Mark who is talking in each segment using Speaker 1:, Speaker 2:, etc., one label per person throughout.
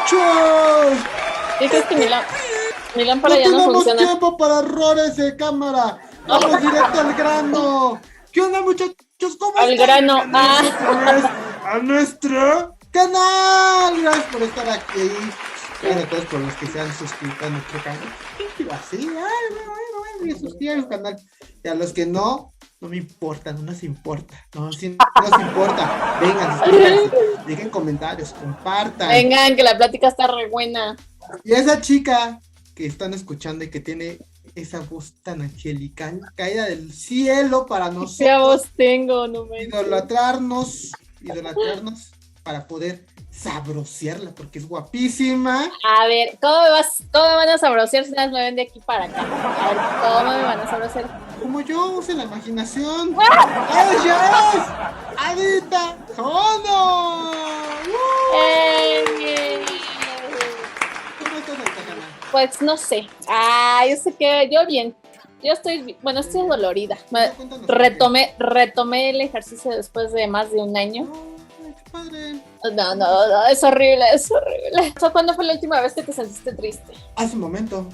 Speaker 1: muchachos!
Speaker 2: ¿Qué crees que mi lámpara ya no
Speaker 1: tenemos
Speaker 2: funciona?
Speaker 1: tiempo para errores de cámara. Vamos directo al grano. ¿Qué onda, muchachos? ¿Cómo
Speaker 2: Al
Speaker 1: están?
Speaker 2: grano.
Speaker 1: Bienvenidos otra vez a nuestro canal. Gracias por estar aquí. Gracias a todos por los que se han suscrito a nuestro canal. ¿Qué iba así? Ay, me suscriban al canal. Y a los que no me importa, no nos importa. No nos importa. Vengan, suscríbanse, dejen comentarios, compartan.
Speaker 2: Vengan, que la plática está re buena.
Speaker 1: Y esa chica que están escuchando y que tiene esa voz tan angelical, caída del cielo para
Speaker 2: ¿Qué
Speaker 1: nosotros,
Speaker 2: voz tengo? No me
Speaker 1: idolatrarnos para poder sabrosearla, porque es guapísima.
Speaker 2: A ver, ¿cómo me van a sabrosear si nada más me ven de aquí para acá? A ver, ¿cómo me van a sabrosear?
Speaker 1: Como yo, use la imaginación. ¡Ella es Adita Jono! ¿Cómo estás, Adita Jono?
Speaker 2: Pues no sé. Yo sé que yo bien. Yo estoy dolorida.
Speaker 1: Cuéntanos.
Speaker 2: Retomé el ejercicio después de más de un año.
Speaker 1: Ay, qué padre.
Speaker 2: No, es horrible. O sea, ¿cuándo fue la última vez que te sentiste triste?
Speaker 1: Hace un momento.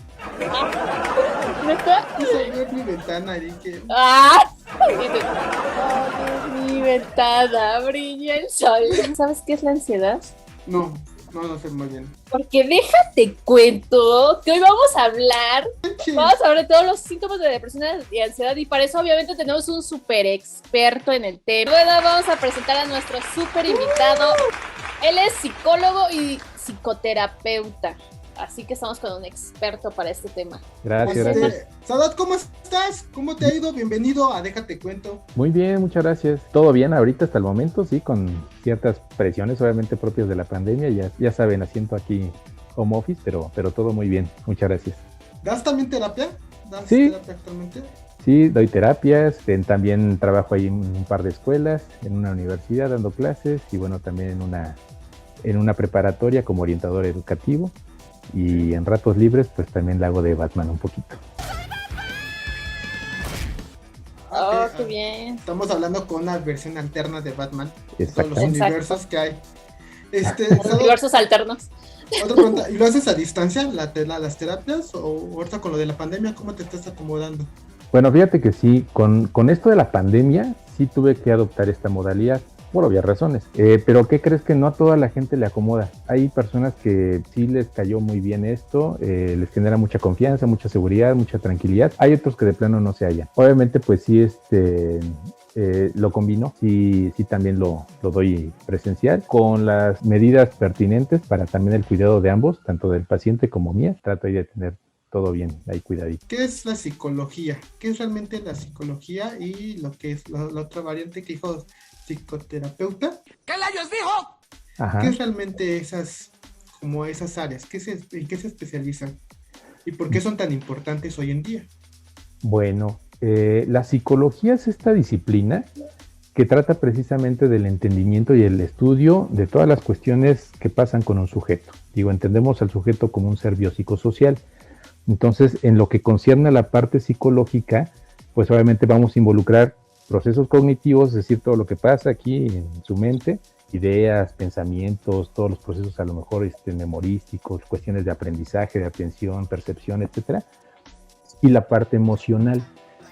Speaker 2: ¿Neta?
Speaker 1: Quise abrir mi ventana y dije...
Speaker 2: Mi ventana, brilla el sol. ¿Sabes qué es la ansiedad?
Speaker 1: No sé muy bien.
Speaker 2: Porque déjate cuento que hoy vamos a hablar de todos los síntomas de depresión y ansiedad, y para eso obviamente tenemos un súper experto en el tema. Bueno, vamos a presentar a nuestro súper invitado. Él es psicólogo y psicoterapeuta, así que estamos con un experto para este tema.
Speaker 3: Gracias.
Speaker 1: Sadat, ¿cómo estás? ¿Cómo te ha ido? Bienvenido a Déjate Cuento.
Speaker 3: Muy bien, muchas gracias. Todo bien ahorita hasta el momento, sí, con ciertas presiones obviamente propias de la pandemia. Ya saben, haciendo aquí home office, pero todo muy bien. Muchas gracias.
Speaker 1: ¿Das también terapia?
Speaker 3: Sí.
Speaker 1: ¿Terapia actualmente?
Speaker 3: Sí, doy terapias, también trabajo ahí en un par de escuelas, en una universidad dando clases y bueno, también en una preparatoria como orientador educativo. Y en ratos libres, pues también la hago de Batman un poquito.
Speaker 2: Qué bien.
Speaker 1: Estamos hablando con una versión alterna de Batman. Todos los
Speaker 3: Exacto.
Speaker 1: universos que hay.
Speaker 2: Los universos alternos.
Speaker 1: Otra pregunta, ¿y lo haces a distancia, las terapias? ¿O ahorita con lo de la pandemia, cómo te estás acomodando?
Speaker 3: Bueno, fíjate que sí, con esto de la pandemia, sí tuve que adoptar esta modalidad. Por obvias razones, pero ¿qué crees? Que no a toda la gente le acomoda. Hay personas que sí les cayó muy bien esto, les genera mucha confianza, mucha seguridad, mucha tranquilidad. Hay otros que de plano no se hallan. Obviamente pues sí, lo combino, sí también lo doy presencial con las medidas pertinentes para también el cuidado de ambos, tanto del paciente como mía. Trato ahí de tener todo bien, ahí cuidadito.
Speaker 1: ¿Qué es la psicología? ¿Qué es realmente la psicología? Y lo que es la otra variante que dijo psicoterapeuta.
Speaker 4: ¿Qué layos dijo?
Speaker 3: Ajá.
Speaker 1: ¿Qué es realmente esas áreas? ¿En qué se especializan? ¿Y por qué son tan importantes hoy en día?
Speaker 3: Bueno, la psicología es esta disciplina que trata precisamente del entendimiento y el estudio de todas las cuestiones que pasan con un sujeto. Entendemos al sujeto como un ser biopsicosocial. Entonces, en lo que concierne a la parte psicológica, pues obviamente vamos a involucrar procesos cognitivos, es decir, todo lo que pasa aquí en su mente, ideas, pensamientos, todos los procesos a lo mejor memorísticos, cuestiones de aprendizaje, de atención, percepción, etcétera, y la parte emocional,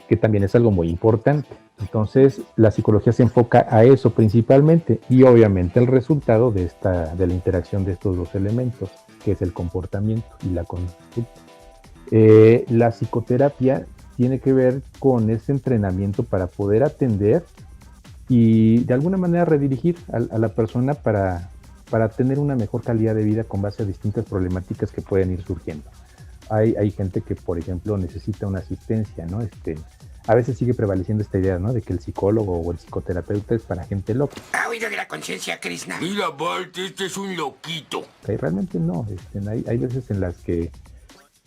Speaker 3: que también es algo muy importante. Entonces, la psicología se enfoca a eso principalmente y obviamente el resultado de la interacción de estos dos elementos, que es el comportamiento y la conducta. La psicoterapia tiene que ver con ese entrenamiento para poder atender y de alguna manera redirigir a la persona para tener una mejor calidad de vida con base a distintas problemáticas que pueden ir surgiendo. Hay gente que, por ejemplo, necesita una asistencia, ¿no? A veces sigue prevaleciendo esta idea, ¿no? De que el psicólogo o el psicoterapeuta es para gente loca.
Speaker 4: Ha oído de la conciencia, Krishna. Mira, Bart, este es un loquito.
Speaker 3: Y realmente no. Hay veces en las que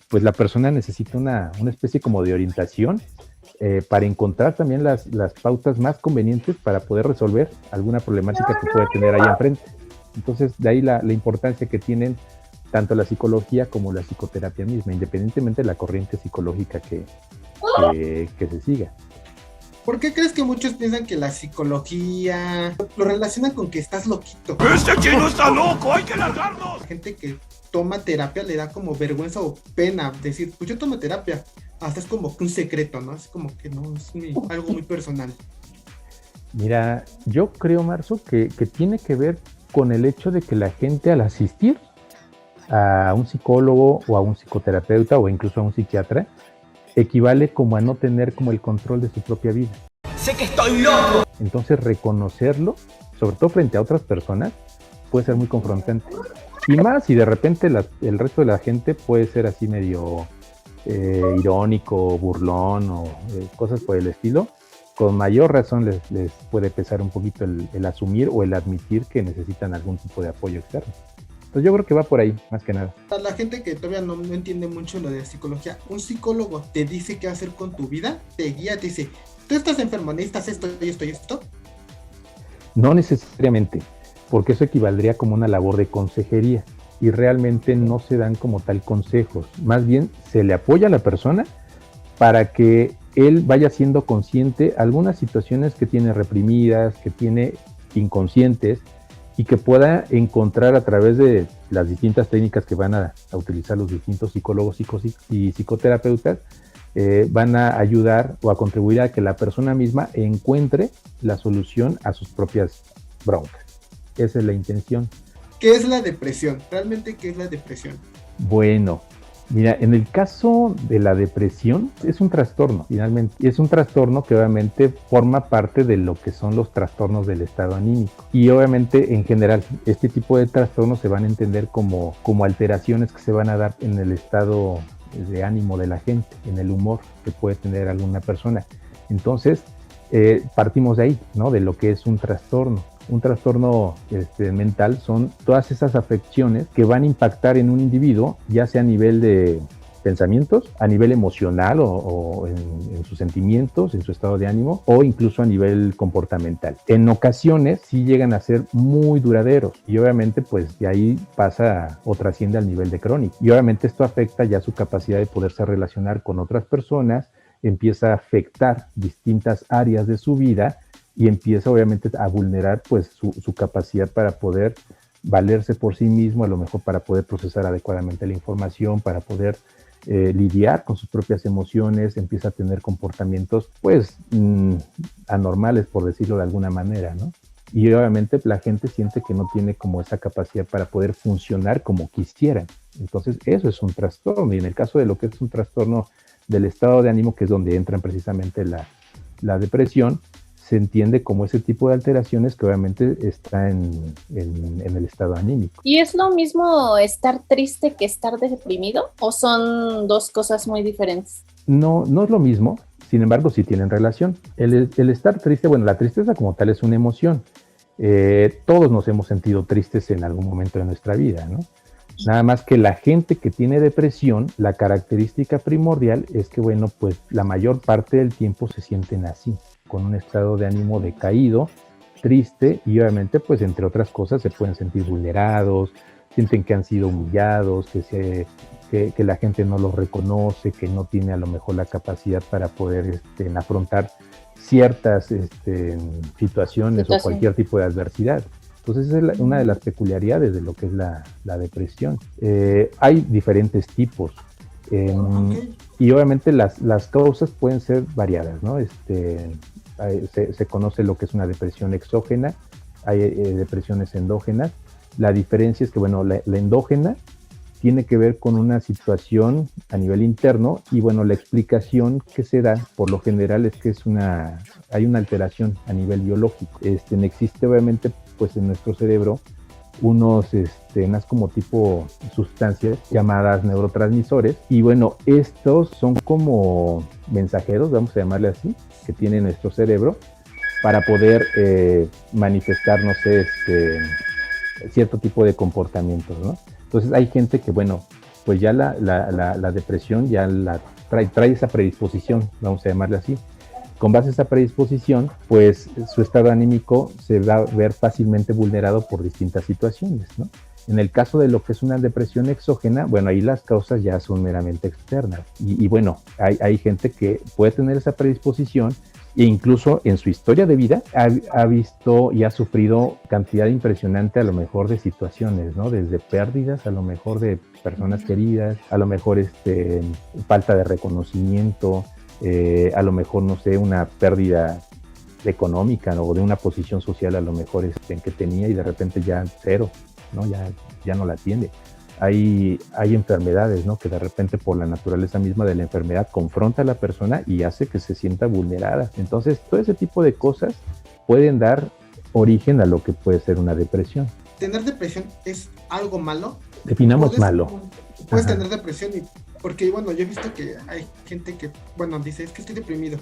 Speaker 3: pues la persona necesita una especie como de orientación para encontrar también las pautas más convenientes para poder resolver alguna problemática que pueda tener ahí enfrente. Entonces, de ahí la importancia que tienen tanto la psicología como la psicoterapia misma, independientemente de la corriente psicológica que se siga.
Speaker 1: ¿Por qué crees que muchos piensan que la psicología lo relacionan con que estás loquito?
Speaker 4: ¡Este chino está loco! ¡Hay que largarnos!
Speaker 1: La gente que toma terapia le da como vergüenza o pena decir, pues yo tomo terapia. Hasta es como que un secreto, ¿no? Es como que no, es algo muy personal.
Speaker 3: Mira, yo creo, Marzo, que tiene que ver con el hecho de que la gente al asistir a un psicólogo o a un psicoterapeuta o incluso a un psiquiatra, equivale como a no tener como el control de su propia vida.
Speaker 4: ¡Sé que estoy loco!
Speaker 3: Entonces reconocerlo, sobre todo frente a otras personas, puede ser muy confrontante. Y más si de repente el resto de la gente puede ser así medio irónico, burlón o cosas por el estilo, con mayor razón les puede pesar un poquito el asumir o el admitir que necesitan algún tipo de apoyo externo. Entonces yo creo que va por ahí, más que nada.
Speaker 1: Para la gente que todavía no entiende mucho lo de psicología, un psicólogo te dice qué hacer con tu vida, te guía, te dice, tú estás enfermo, necesitas esto y esto y esto.
Speaker 3: No necesariamente, porque eso equivaldría como una labor de consejería y realmente no se dan como tal consejos. Más bien se le apoya a la persona para que él vaya siendo consciente algunas situaciones que tiene reprimidas, que tiene inconscientes, y que pueda encontrar a través de las distintas técnicas que van a utilizar los distintos psicólogos y psicoterapeutas, van a ayudar o a contribuir a que la persona misma encuentre la solución a sus propias broncas. Esa es la intención.
Speaker 1: ¿Qué es la depresión? ¿Realmente qué es la depresión?
Speaker 3: Bueno, mira, en el caso de la depresión es un trastorno, finalmente. Y es un trastorno que obviamente forma parte de lo que son los trastornos del estado anímico. Y obviamente en general este tipo de trastornos se van a entender como alteraciones que se van a dar en el estado de ánimo de la gente, en el humor que puede tener alguna persona. Entonces, partimos de ahí, ¿no? De lo que es un trastorno. Un trastorno mental son todas esas afecciones que van a impactar en un individuo, ya sea a nivel de pensamientos, a nivel emocional o en sus sentimientos, en su estado de ánimo, o incluso a nivel comportamental. En ocasiones sí llegan a ser muy duraderos y obviamente pues de ahí pasa o trasciende al nivel de crónico. Y obviamente esto afecta ya su capacidad de poderse relacionar con otras personas, empieza a afectar distintas áreas de su vida y empieza obviamente a vulnerar pues su capacidad para poder valerse por sí mismo, a lo mejor para poder procesar adecuadamente la información, para poder lidiar con sus propias emociones, empieza a tener comportamientos pues anormales, por decirlo de alguna manera, ¿no? Y obviamente la gente siente que no tiene como esa capacidad para poder funcionar como quisieran. Entonces eso es un trastorno, y en el caso de lo que es un trastorno del estado de ánimo, que es donde entran precisamente la depresión, se entiende como ese tipo de alteraciones que obviamente está en el estado anímico.
Speaker 2: ¿Y es lo mismo estar triste que estar deprimido? ¿O son dos cosas muy diferentes?
Speaker 3: No, no es lo mismo, sin embargo sí tienen relación. El estar triste, bueno, la tristeza como tal es una emoción. Todos nos hemos sentido tristes en algún momento de nuestra vida, ¿no? Nada más que la gente que tiene depresión, la característica primordial es que, bueno, pues la mayor parte del tiempo se sienten así, con un estado de ánimo decaído, triste, y obviamente, pues entre otras cosas, se pueden sentir vulnerados, sienten que han sido humillados, que la gente no los reconoce, que no tiene a lo mejor la capacidad para poder afrontar ciertas situaciones o cualquier tipo de adversidad. Entonces esa es una de las peculiaridades de lo que es la depresión. Hay diferentes tipos y obviamente las causas pueden ser variadas, ¿no? Se conoce lo que es una depresión exógena, hay depresiones endógenas. La diferencia es que, bueno, la endógena tiene que ver con una situación a nivel interno y, bueno, la explicación que se da por lo general es que hay una alteración a nivel biológico. Existe obviamente pues en nuestro cerebro unas como tipo sustancias llamadas neurotransmisores, y bueno, estos son como mensajeros, vamos a llamarle así, que tiene nuestro cerebro para poder manifestar, no sé, cierto tipo de comportamientos, ¿no? Entonces hay gente que, bueno, pues ya la depresión ya trae esa predisposición, vamos a llamarle así. Con base a esa predisposición, pues su estado anímico se va a ver fácilmente vulnerado por distintas situaciones, ¿no? En el caso de lo que es una depresión exógena, bueno, ahí las causas ya son meramente externas. Y bueno, hay gente que puede tener esa predisposición e incluso en su historia de vida ha visto y ha sufrido cantidad impresionante a lo mejor de situaciones, ¿no? Desde pérdidas, a lo mejor de personas queridas, a lo mejor falta de reconocimiento, a lo mejor, no sé, una pérdida económica, ¿no? O de una posición social a lo mejor que tenía y de repente ya cero, ¿no? Ya no la tiene. Hay enfermedades, ¿no? Que de repente por la naturaleza misma de la enfermedad confronta a la persona y hace que se sienta vulnerada. Entonces, todo ese tipo de cosas pueden dar origen a lo que puede ser una depresión.
Speaker 1: ¿Tener depresión es algo malo?
Speaker 3: Definamos malo.
Speaker 1: Puedes tener depresión porque, bueno, yo he visto que hay gente que, bueno, dice, es que estoy deprimido.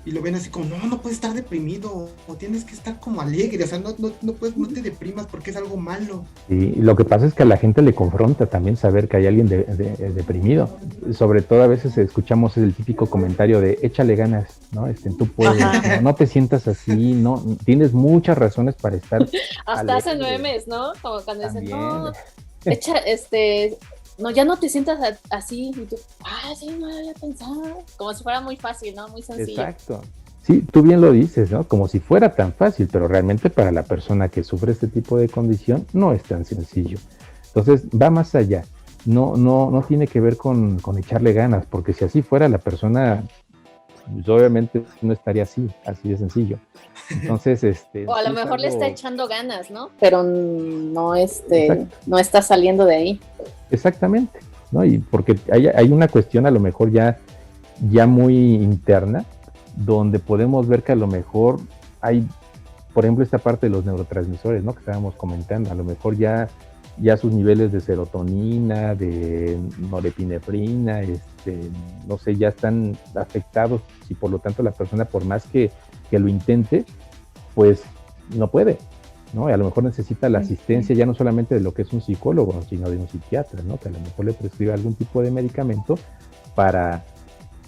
Speaker 1: Y lo ven así como, no puedes estar deprimido, o tienes que estar como alegre, o sea, no no te deprimas porque es algo malo.
Speaker 3: Y lo que pasa es que a la gente le confronta también saber que hay alguien deprimido. Sobre todo a veces escuchamos el típico comentario de échale ganas, ¿no? Tú puedes, no te sientas así, no, tienes muchas razones para estar
Speaker 2: hasta hacen memes, ¿no? Como cuando dicen, no, no, ya no te sientas así, y tú, sí, no lo había pensado, como si fuera muy fácil, ¿no? Muy sencillo.
Speaker 3: Exacto. Sí, tú bien lo dices, ¿no? Como si fuera tan fácil, pero realmente para la persona que sufre este tipo de condición no es tan sencillo. Entonces, va más allá. No tiene que ver con echarle ganas, porque si así fuera la persona, pues obviamente no estaría así de sencillo. Entonces,
Speaker 2: o a lo mejor le está echando ganas, ¿no? Pero no está saliendo de ahí.
Speaker 3: Exactamente, ¿no? Y porque hay una cuestión a lo mejor ya muy interna, donde podemos ver que a lo mejor hay, por ejemplo, esta parte de los neurotransmisores, ¿no? Que estábamos comentando, a lo mejor ya sus niveles de serotonina, de norepinefrina, no sé, ya están afectados y por lo tanto la persona, por más que lo intente, pues no puede, ¿no? Y a lo mejor necesita la asistencia ya no solamente de lo que es un psicólogo, sino de un psiquiatra, ¿no? Que a lo mejor le prescribe algún tipo de medicamento para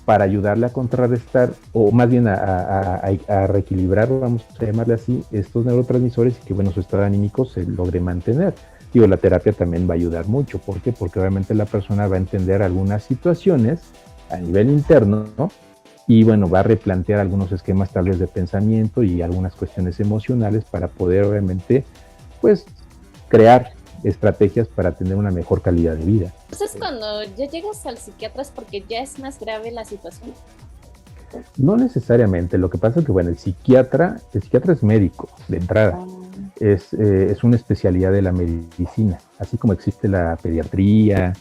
Speaker 3: ayudarle a contrarrestar, o más bien a reequilibrar, vamos a llamarle así, estos neurotransmisores y que, bueno, su estado anímico se logre mantener. Digo, la terapia también va a ayudar mucho. ¿Por qué? Porque obviamente la persona va a entender algunas situaciones a nivel interno, ¿no? Y bueno, va a replantear algunos esquemas tal vez de pensamiento y algunas cuestiones emocionales para poder obviamente, pues, crear estrategias para tener una mejor calidad de vida.
Speaker 2: Entonces, cuando ya llegas al psiquiatra es porque ya es más grave la situación.
Speaker 3: No necesariamente, lo que pasa es que, bueno, el psiquiatra es médico de entrada, es una especialidad de la medicina, así como existe la pediatría,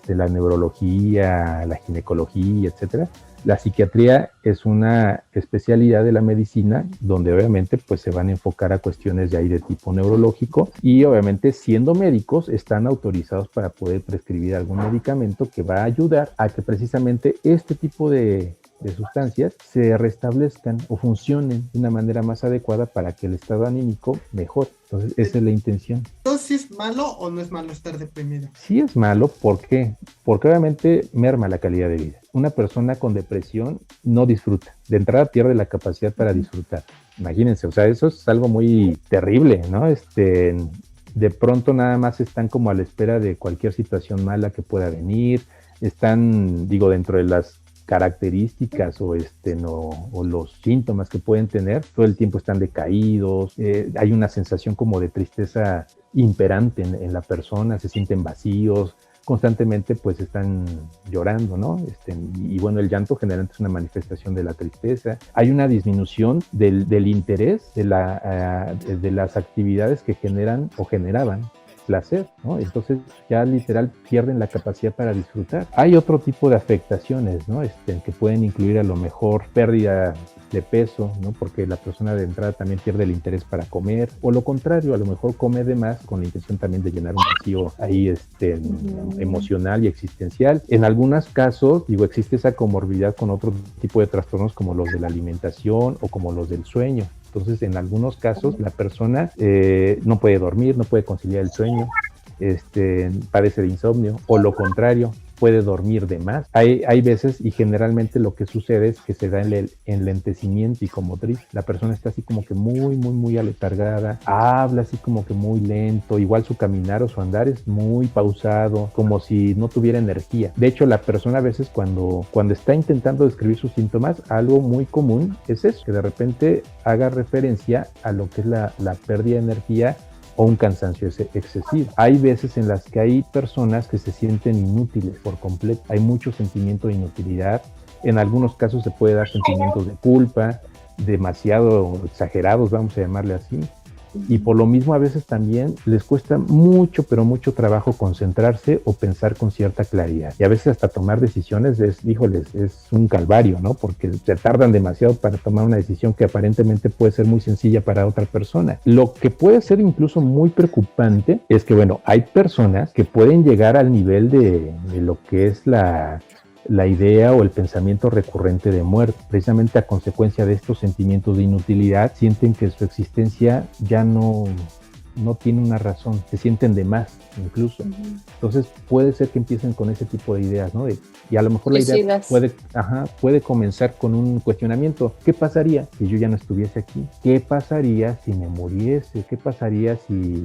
Speaker 3: la neurología, la ginecología, etcétera. La psiquiatría es una especialidad de la medicina donde obviamente pues se van a enfocar a cuestiones de ahí de tipo neurológico y obviamente siendo médicos están autorizados para poder prescribir algún medicamento que va a ayudar a que precisamente este tipo de sustancias se restablezcan o funcionen de una manera más adecuada para que el estado anímico mejore. Entonces, esa es la intención.
Speaker 1: Entonces, ¿es malo o no es malo estar deprimido?
Speaker 3: Sí es malo, ¿por qué? Porque obviamente merma la calidad de vida. Una persona con depresión no disfruta. De entrada pierde la capacidad para disfrutar. Imagínense, o sea, eso es algo muy terrible, ¿no? De pronto nada más están como a la espera de cualquier situación mala que pueda venir. Están, digo, dentro de las características o los síntomas que pueden tener, todo el tiempo están decaídos, hay una sensación como de tristeza imperante en la persona, se sienten vacíos, constantemente pues están llorando, ¿no? Y bueno, el llanto generalmente es una manifestación de la tristeza. Hay una disminución del interés de las actividades que generan o generaban placer, ¿no? Entonces ya literal pierden la capacidad para disfrutar. Hay otro tipo de afectaciones, ¿no? Que pueden incluir a lo mejor pérdida de peso, ¿no? Porque la persona de entrada también pierde el interés para comer, o lo contrario, a lo mejor come de más con la intención también de llenar un vacío ahí emocional y existencial. En algunos casos, digo, existe esa comorbilidad con otro tipo de trastornos como los de la alimentación o como los del sueño. Entonces, en algunos casos, la persona no puede dormir, no puede conciliar el sueño, padece de insomnio, o lo contrario, puede dormir de más. Hay veces, y generalmente lo que sucede es que se da el enlentecimiento psicomotriz. La persona está así como que muy aletargada, habla así como que muy lento, igual su caminar o su andar es muy pausado, como si no tuviera energía. De hecho, la persona a veces cuando está intentando describir sus síntomas, algo muy común es eso, que de repente haga referencia a lo que es la pérdida de energía o un cansancio excesivo. Hay veces en las que hay personas que se sienten inútiles por completo. Hay mucho sentimiento de inutilidad. En algunos casos se puede dar sentimientos de culpa, demasiado exagerados, vamos a llamarle así. Y por lo mismo a veces también les cuesta mucho, pero mucho trabajo concentrarse o pensar con cierta claridad. Y a veces hasta tomar decisiones es un calvario, ¿no? Porque se tardan demasiado para tomar una decisión que aparentemente puede ser muy sencilla para otra persona. Lo que puede ser incluso muy preocupante es que, bueno, hay personas que pueden llegar al nivel de lo que es la idea o el pensamiento recurrente de muerte. Precisamente a consecuencia de estos sentimientos de inutilidad, sienten que su existencia ya no tiene una razón, se sienten de más incluso. Entonces puede ser que empiecen con ese tipo de ideas, ¿no? Y a lo mejor la idea puede comenzar con un cuestionamiento. ¿Qué pasaría si yo ya no estuviese aquí? ¿Qué pasaría si me muriese? ¿Qué pasaría si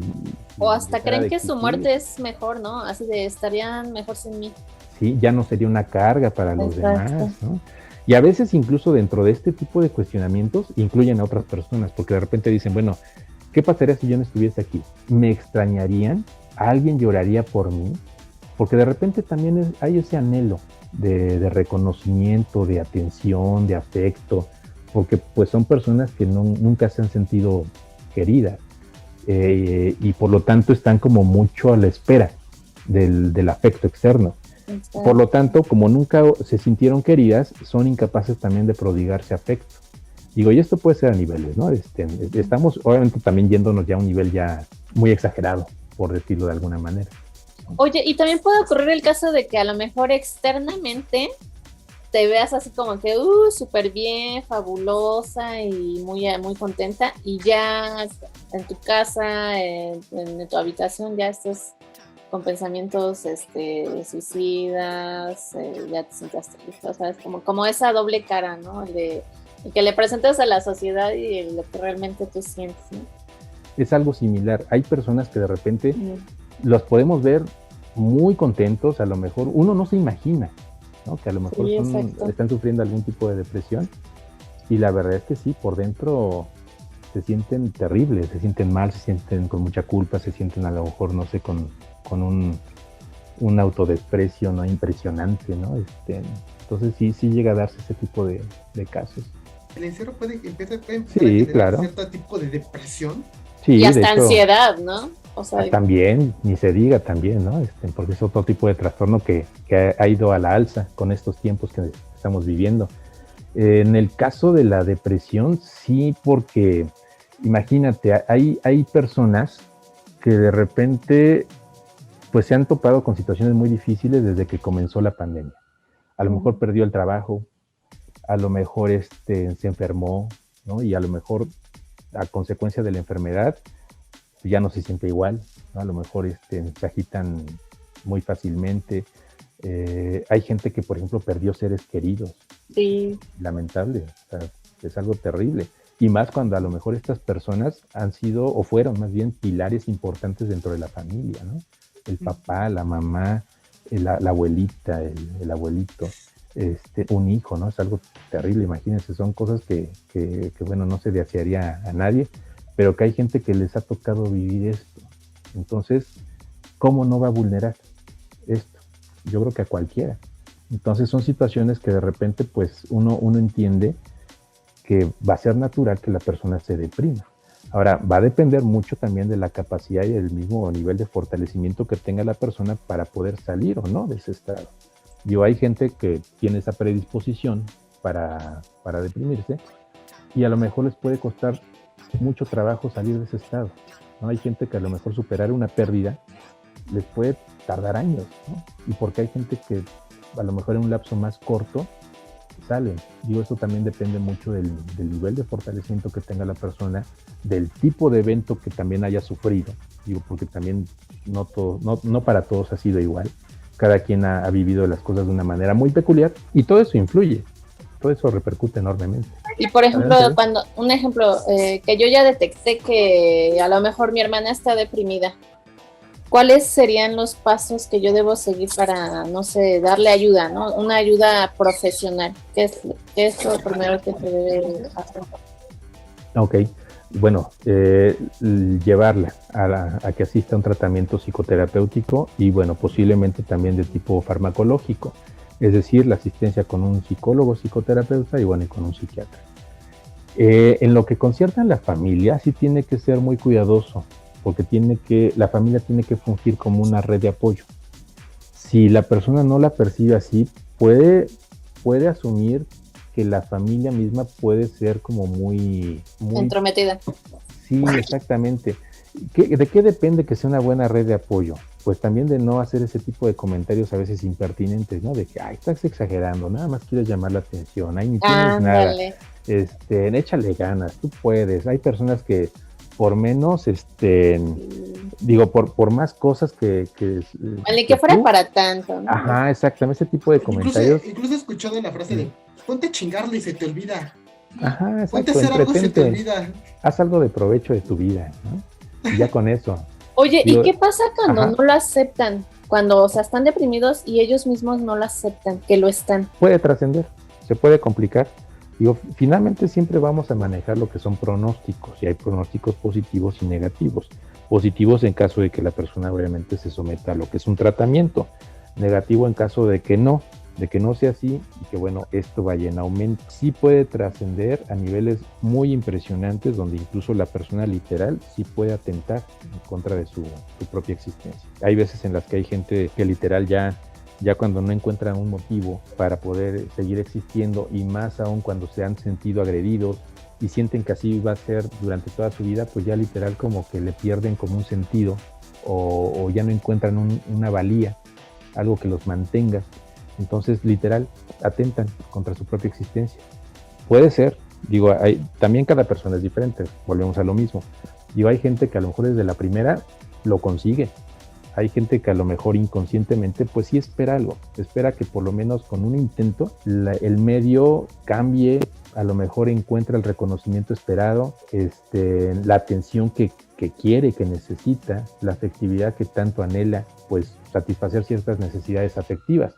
Speaker 2: o hasta creen que su muerte es mejor, ¿no? Así de estarían mejor sin mí.
Speaker 3: Sí, ya no sería una carga para los demás, ¿no? Y a veces incluso dentro de este tipo de cuestionamientos incluyen a otras personas, porque de repente dicen, bueno, ¿qué pasaría si yo no estuviese aquí? ¿Me extrañarían? ¿Alguien lloraría por mí? Porque de repente también hay ese anhelo de reconocimiento, de atención, de afecto, porque pues son personas que nunca se han sentido queridas y por lo tanto están como mucho a la espera del afecto externo. Por lo tanto, como nunca se sintieron queridas, son incapaces también de prodigarse afecto. Digo, y esto puede ser a niveles, ¿no? Estamos obviamente también yéndonos ya a un nivel ya muy exagerado, por decirlo de alguna manera.
Speaker 2: Oye, y también puede ocurrir el caso de que a lo mejor externamente te veas así como que, súper bien, fabulosa y muy contenta, y ya en tu casa, en tu habitación, ya estés con pensamientos suicidas, ya te sientas triste, ¿sabes? Como esa doble cara, ¿no? El que le presentas a la sociedad y lo que realmente tú sientes, ¿no?
Speaker 3: Es algo similar. Hay personas que de repente los podemos ver muy contentos, a lo mejor uno no se imagina, ¿no? Que a lo mejor están sufriendo algún tipo de depresión, y la verdad es que sí, por dentro se sienten terribles, se sienten mal, se sienten con mucha culpa, se sienten a lo mejor, no sé, con un autodesprecio, ¿no? Impresionante, ¿no? Entonces sí llega a darse ese tipo de casos.
Speaker 1: El encierro puede empezar a
Speaker 3: claro,
Speaker 1: cierto tipo de depresión.
Speaker 3: Sí,
Speaker 2: y hasta
Speaker 3: de hecho,
Speaker 2: ansiedad, ¿no? O sea,
Speaker 3: también, ni se diga también, ¿no? Porque es otro tipo de trastorno que ha ido a la alza con estos tiempos que estamos viviendo. En el caso de la depresión, sí, porque imagínate, hay personas que de repente pues se han topado con situaciones muy difíciles desde que comenzó la pandemia. A lo mejor perdió el trabajo, a lo mejor se enfermó, ¿no? Y a lo mejor a consecuencia de la enfermedad ya no se siente igual, ¿no? A lo mejor se agitan muy fácilmente. Hay gente que, por ejemplo, perdió seres queridos.
Speaker 2: Sí.
Speaker 3: Lamentable, o sea, es algo terrible. Y más cuando a lo mejor estas personas han sido, o fueron más bien, pilares importantes dentro de la familia, ¿no? El papá, la mamá, la abuelita, el abuelito, un hijo, ¿no? Es algo terrible, imagínense, son cosas que bueno, no se desearía a nadie, pero que hay gente que les ha tocado vivir esto. Entonces, ¿cómo no va a vulnerar esto? Yo creo que a cualquiera. Entonces son situaciones que de repente pues uno entiende que va a ser natural que la persona se deprima. Ahora, va a depender mucho también de la capacidad y del mismo nivel de fortalecimiento que tenga la persona para poder salir o no de ese estado. Hay gente que tiene esa predisposición para deprimirse y a lo mejor les puede costar mucho trabajo salir de ese estado, ¿no? Hay gente que a lo mejor superar una pérdida les puede tardar años, ¿no? Y porque hay gente que a lo mejor en un lapso más corto salen. Eso también depende mucho del nivel de fortalecimiento que tenga la persona, del tipo de evento que también haya sufrido, porque también no para todos ha sido igual. cada quien ha vivido las cosas de una manera muy peculiar y todo eso influye, todo eso repercute enormemente.
Speaker 2: Y por ejemplo,
Speaker 3: Adelante.
Speaker 2: que yo ya detecté que a lo mejor mi hermana está deprimida, ¿cuáles serían los pasos que yo debo seguir para, no sé, darle ayuda, ¿no? Una ayuda profesional. ¿Qué es lo primero que se debe hacer?
Speaker 3: Ok, bueno, llevarla a que asista a un tratamiento psicoterapéutico y bueno, posiblemente también de tipo farmacológico, es decir, la asistencia con un psicólogo, psicoterapeuta y bueno, y con un psiquiatra. En lo que concierne a la familia, sí tiene que ser muy cuidadoso, porque la familia tiene que fungir como una red de apoyo. Si la persona no la percibe así, puede asumir que la familia misma puede ser como muy
Speaker 2: Entrometida.
Speaker 3: Sí, exactamente. ¿De qué depende que sea una buena red de apoyo? Pues también de no hacer ese tipo de comentarios a veces impertinentes, ¿no? De que, ay, estás exagerando, nada más quieres llamar la atención, ay, ni tienes nada, échale ganas, tú puedes. Hay personas que por menos, por más cosas
Speaker 2: Vale, que fuera para tanto, ¿no?
Speaker 3: Ajá, exactamente, ese tipo de comentarios.
Speaker 1: Incluso he escuchado la frase de, ponte a chingarle y se te olvida.
Speaker 3: Ajá,
Speaker 1: Ponte a
Speaker 3: exacto,
Speaker 1: hacer algo y se te
Speaker 3: entretente,
Speaker 1: olvida.
Speaker 3: haz algo de provecho de tu vida, ¿no? Y ya con eso.
Speaker 2: Oye,
Speaker 3: Digo,
Speaker 2: ¿y qué pasa cuando
Speaker 3: ajá.
Speaker 2: no lo aceptan? Cuando, o sea, están deprimidos y ellos mismos no lo aceptan, que lo están.
Speaker 3: Puede trascender, se puede complicar. Digo, finalmente siempre vamos a manejar lo que son pronósticos, y hay pronósticos positivos y negativos. Positivos en caso de que la persona obviamente se someta a lo que es un tratamiento. Negativo en caso de que no sea así y que bueno, esto vaya en aumento. Sí puede trascender a niveles muy impresionantes donde incluso la persona literal sí puede atentar en contra de su propia existencia. Hay veces en las que hay gente que literal ya cuando no encuentran un motivo para poder seguir existiendo y más aún cuando se han sentido agredidos y sienten que así va a ser durante toda su vida, pues ya literal como que le pierden como un sentido o ya no encuentran una valía, algo que los mantenga. Entonces literal atentan contra su propia existencia. Puede ser, digo, también cada persona es diferente, volvemos a lo mismo. Digo, hay gente que a lo mejor desde la primera lo consigue. Hay gente que a lo mejor inconscientemente pues sí espera algo, espera que por lo menos con un intento el medio cambie, a lo mejor encuentra el reconocimiento esperado, la atención que quiere, que necesita, la afectividad que tanto anhela, pues satisfacer ciertas necesidades afectivas.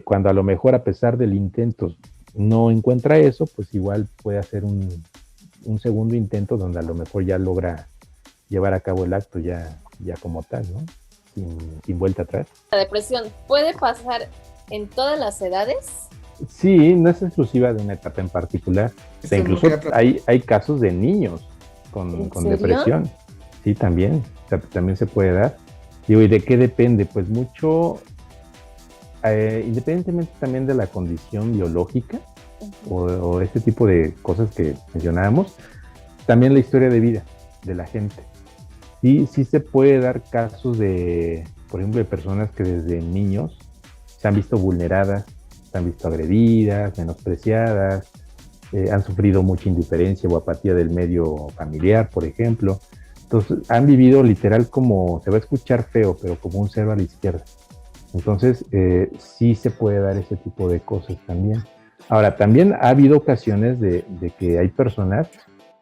Speaker 3: Cuando a lo mejor a pesar del intento no encuentra eso, pues igual puede hacer un segundo intento donde a lo mejor ya logra llevar a cabo el acto ya como tal, ¿no? Sin vuelta atrás.
Speaker 2: La depresión puede pasar en todas las edades.
Speaker 3: Sí, no es exclusiva de una etapa en particular. O sea, incluso hay casos de niños con depresión. Sí, también. O sea, también se puede dar. Digo, ¿y de qué depende? Pues mucho, independientemente también de la condición biológica o este tipo de cosas que mencionábamos, también la historia de vida de la gente. Sí se puede dar casos de, por ejemplo, de personas que desde niños se han visto vulneradas, se han visto agredidas, menospreciadas, han sufrido mucha indiferencia o apatía del medio familiar, por ejemplo. Entonces, han vivido literal como, se va a escuchar feo, pero como un cero a la izquierda. Entonces, sí se puede dar ese tipo de cosas también. Ahora, también ha habido ocasiones de que hay personas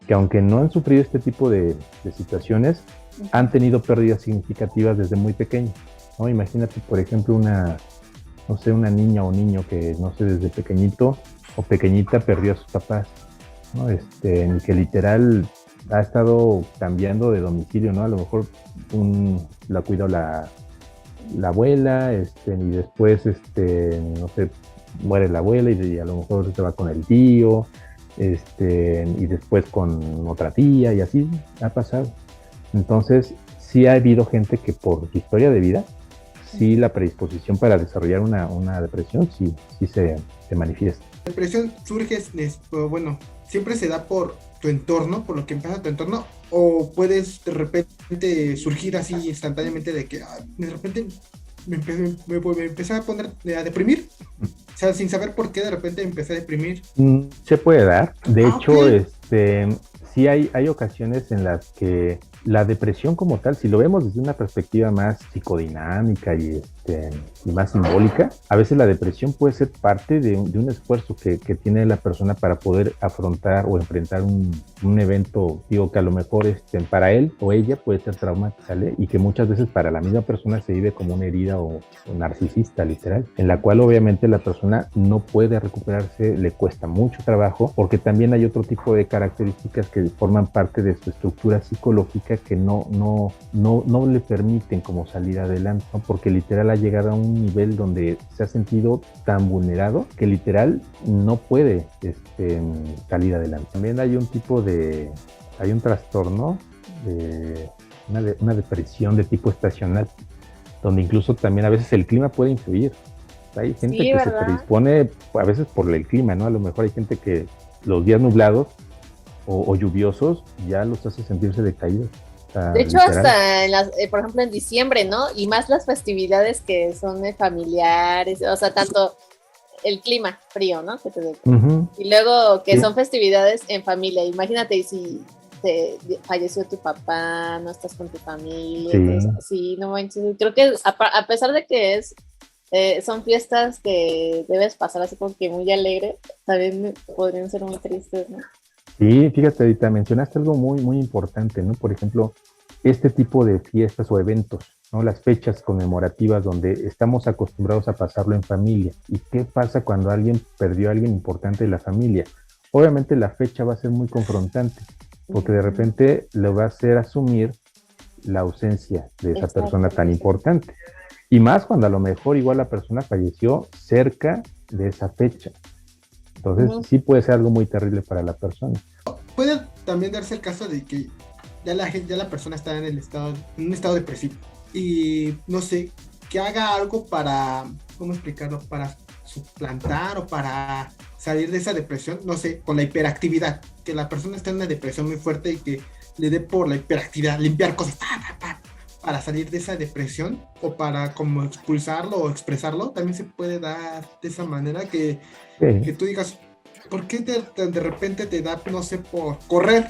Speaker 3: que aunque no han sufrido este tipo de situaciones, han tenido pérdidas significativas desde muy pequeños, ¿no? Imagínate, por ejemplo, una niña o niño que, no sé, desde pequeñito o pequeñita perdió a sus papás, ¿no? Que literal ha estado cambiando de domicilio, ¿no? A lo mejor la cuidó la abuela, y después, no sé, muere la abuela y a lo mejor se va con el tío, y después con otra tía y así ha pasado. Entonces, sí ha habido gente que por su historia de vida, sí la predisposición para desarrollar una depresión, sí se manifiesta.
Speaker 1: La depresión surge, bueno, siempre se da por tu entorno, por lo que empieza tu entorno, o puedes de repente surgir así instantáneamente de que de repente me empecé a poner a deprimir, o sea, sin saber por qué de repente empecé a deprimir.
Speaker 3: Se puede dar, de hecho,
Speaker 1: okay.
Speaker 3: sí hay ocasiones en las que la depresión como tal, si lo vemos desde una perspectiva más psicodinámica y más simbólica, a veces la depresión puede ser parte de un esfuerzo que tiene la persona para poder afrontar o enfrentar un evento, digo, que a lo mejor para él o ella puede ser traumático, ¿sale? Y que muchas veces para la misma persona se vive como una herida o narcisista, literal, en la cual obviamente la persona no puede recuperarse, le cuesta mucho trabajo, porque también hay otro tipo de características que forman parte de su estructura psicológica que no le permiten como salir adelante, ¿no? Porque literal ha llegado a un nivel donde se ha sentido tan vulnerado que literal no puede salir adelante. También hay un trastorno de una depresión de tipo estacional, donde incluso también a veces el clima puede influir. Hay gente
Speaker 2: Sí,
Speaker 3: que
Speaker 2: ¿verdad?
Speaker 3: se predispone a veces por el clima, ¿no? A lo mejor hay gente que los días nublados o lluviosos ya los hace sentirse decaídos. O sea,
Speaker 2: De hecho,
Speaker 3: literal.
Speaker 2: hasta, por ejemplo, en diciembre, ¿no? Y más las festividades que son familiares, o sea, tanto el clima frío, ¿no?
Speaker 3: Uh-huh.
Speaker 2: Y luego que
Speaker 3: Sí.
Speaker 2: son festividades en familia. Imagínate si falleció tu papá, no estás con tu familia.
Speaker 3: Sí.
Speaker 2: Entonces, sí, no manches. Creo que a pesar de que son fiestas que debes pasar así como que muy alegre, también podrían ser muy tristes, ¿no?
Speaker 3: Sí, fíjate, ahorita mencionaste algo muy, muy importante, ¿no? Por ejemplo, este tipo de fiestas o eventos, ¿no? Las fechas conmemorativas donde estamos acostumbrados a pasarlo en familia. ¿Y qué pasa cuando alguien perdió a alguien importante de la familia? Obviamente la fecha va a ser muy confrontante, porque de repente le va a hacer asumir la ausencia de esa persona tan importante. Y más cuando a lo mejor igual la persona falleció cerca de esa fecha. Entonces sí puede ser algo muy terrible para la persona.
Speaker 1: Puede también darse el caso de que ya la persona está en un estado depresivo y no sé, que haga algo para, ¿cómo explicarlo? Para suplantar o para salir de esa depresión, no sé, con la hiperactividad, que la persona está en una depresión muy fuerte y que le dé por la hiperactividad, limpiar cosas, para salir de esa depresión o para como expulsarlo o expresarlo, también se puede dar de esa manera que tú digas, ¿por qué de repente te da, no sé, por correr?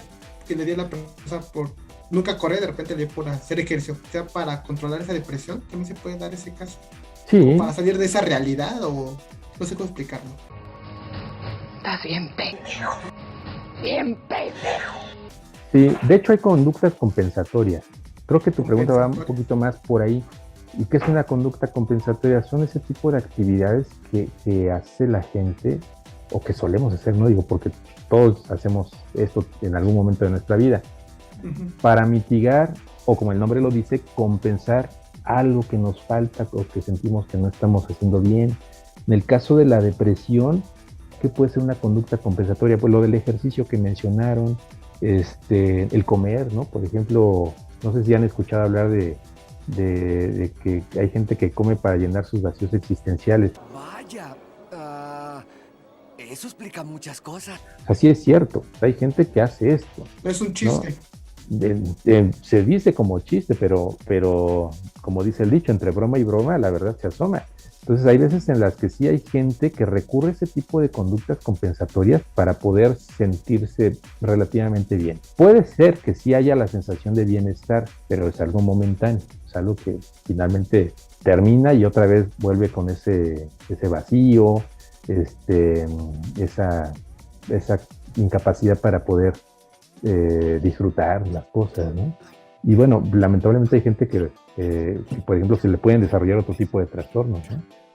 Speaker 1: Que le dio la persona por nunca correr, de repente le dio por hacer ejercicio, o sea, para controlar esa depresión, también se puede dar ese caso.
Speaker 3: Sí.
Speaker 1: O para salir de esa realidad, o no sé cómo explicarlo.
Speaker 4: Estás bien pendejo. Bien pendejo.
Speaker 3: Sí, de hecho hay conductas compensatorias. Creo que tu pregunta va un poquito más por ahí. ¿Y qué es una conducta compensatoria? Son ese tipo de actividades que hace la gente, o que solemos hacer, no digo porque todos hacemos esto en algún momento de nuestra vida, para mitigar, o como el nombre lo dice, compensar algo que nos falta o que sentimos que no estamos haciendo bien. En el caso de la depresión, ¿qué puede ser una conducta compensatoria? Pues lo del ejercicio que mencionaron, el comer, ¿no? Por ejemplo, no sé si han escuchado hablar de que hay gente que come para llenar sus vacíos existenciales.
Speaker 5: Vaya, eso explica muchas cosas.
Speaker 3: Así es cierto, hay gente que hace esto.
Speaker 1: No es un chiste.
Speaker 3: ¿No? Se dice como chiste, pero como dice el dicho, entre broma y broma la verdad se asoma. Entonces hay veces en las que sí hay gente que recurre a ese tipo de conductas compensatorias para poder sentirse relativamente bien. Puede ser que sí haya la sensación de bienestar, pero es algo momentáneo, es algo que finalmente termina y otra vez vuelve con ese vacío, esa incapacidad para poder disfrutar las cosas, ¿no? Y bueno, lamentablemente hay gente que por ejemplo, se le pueden desarrollar otro tipo de trastornos,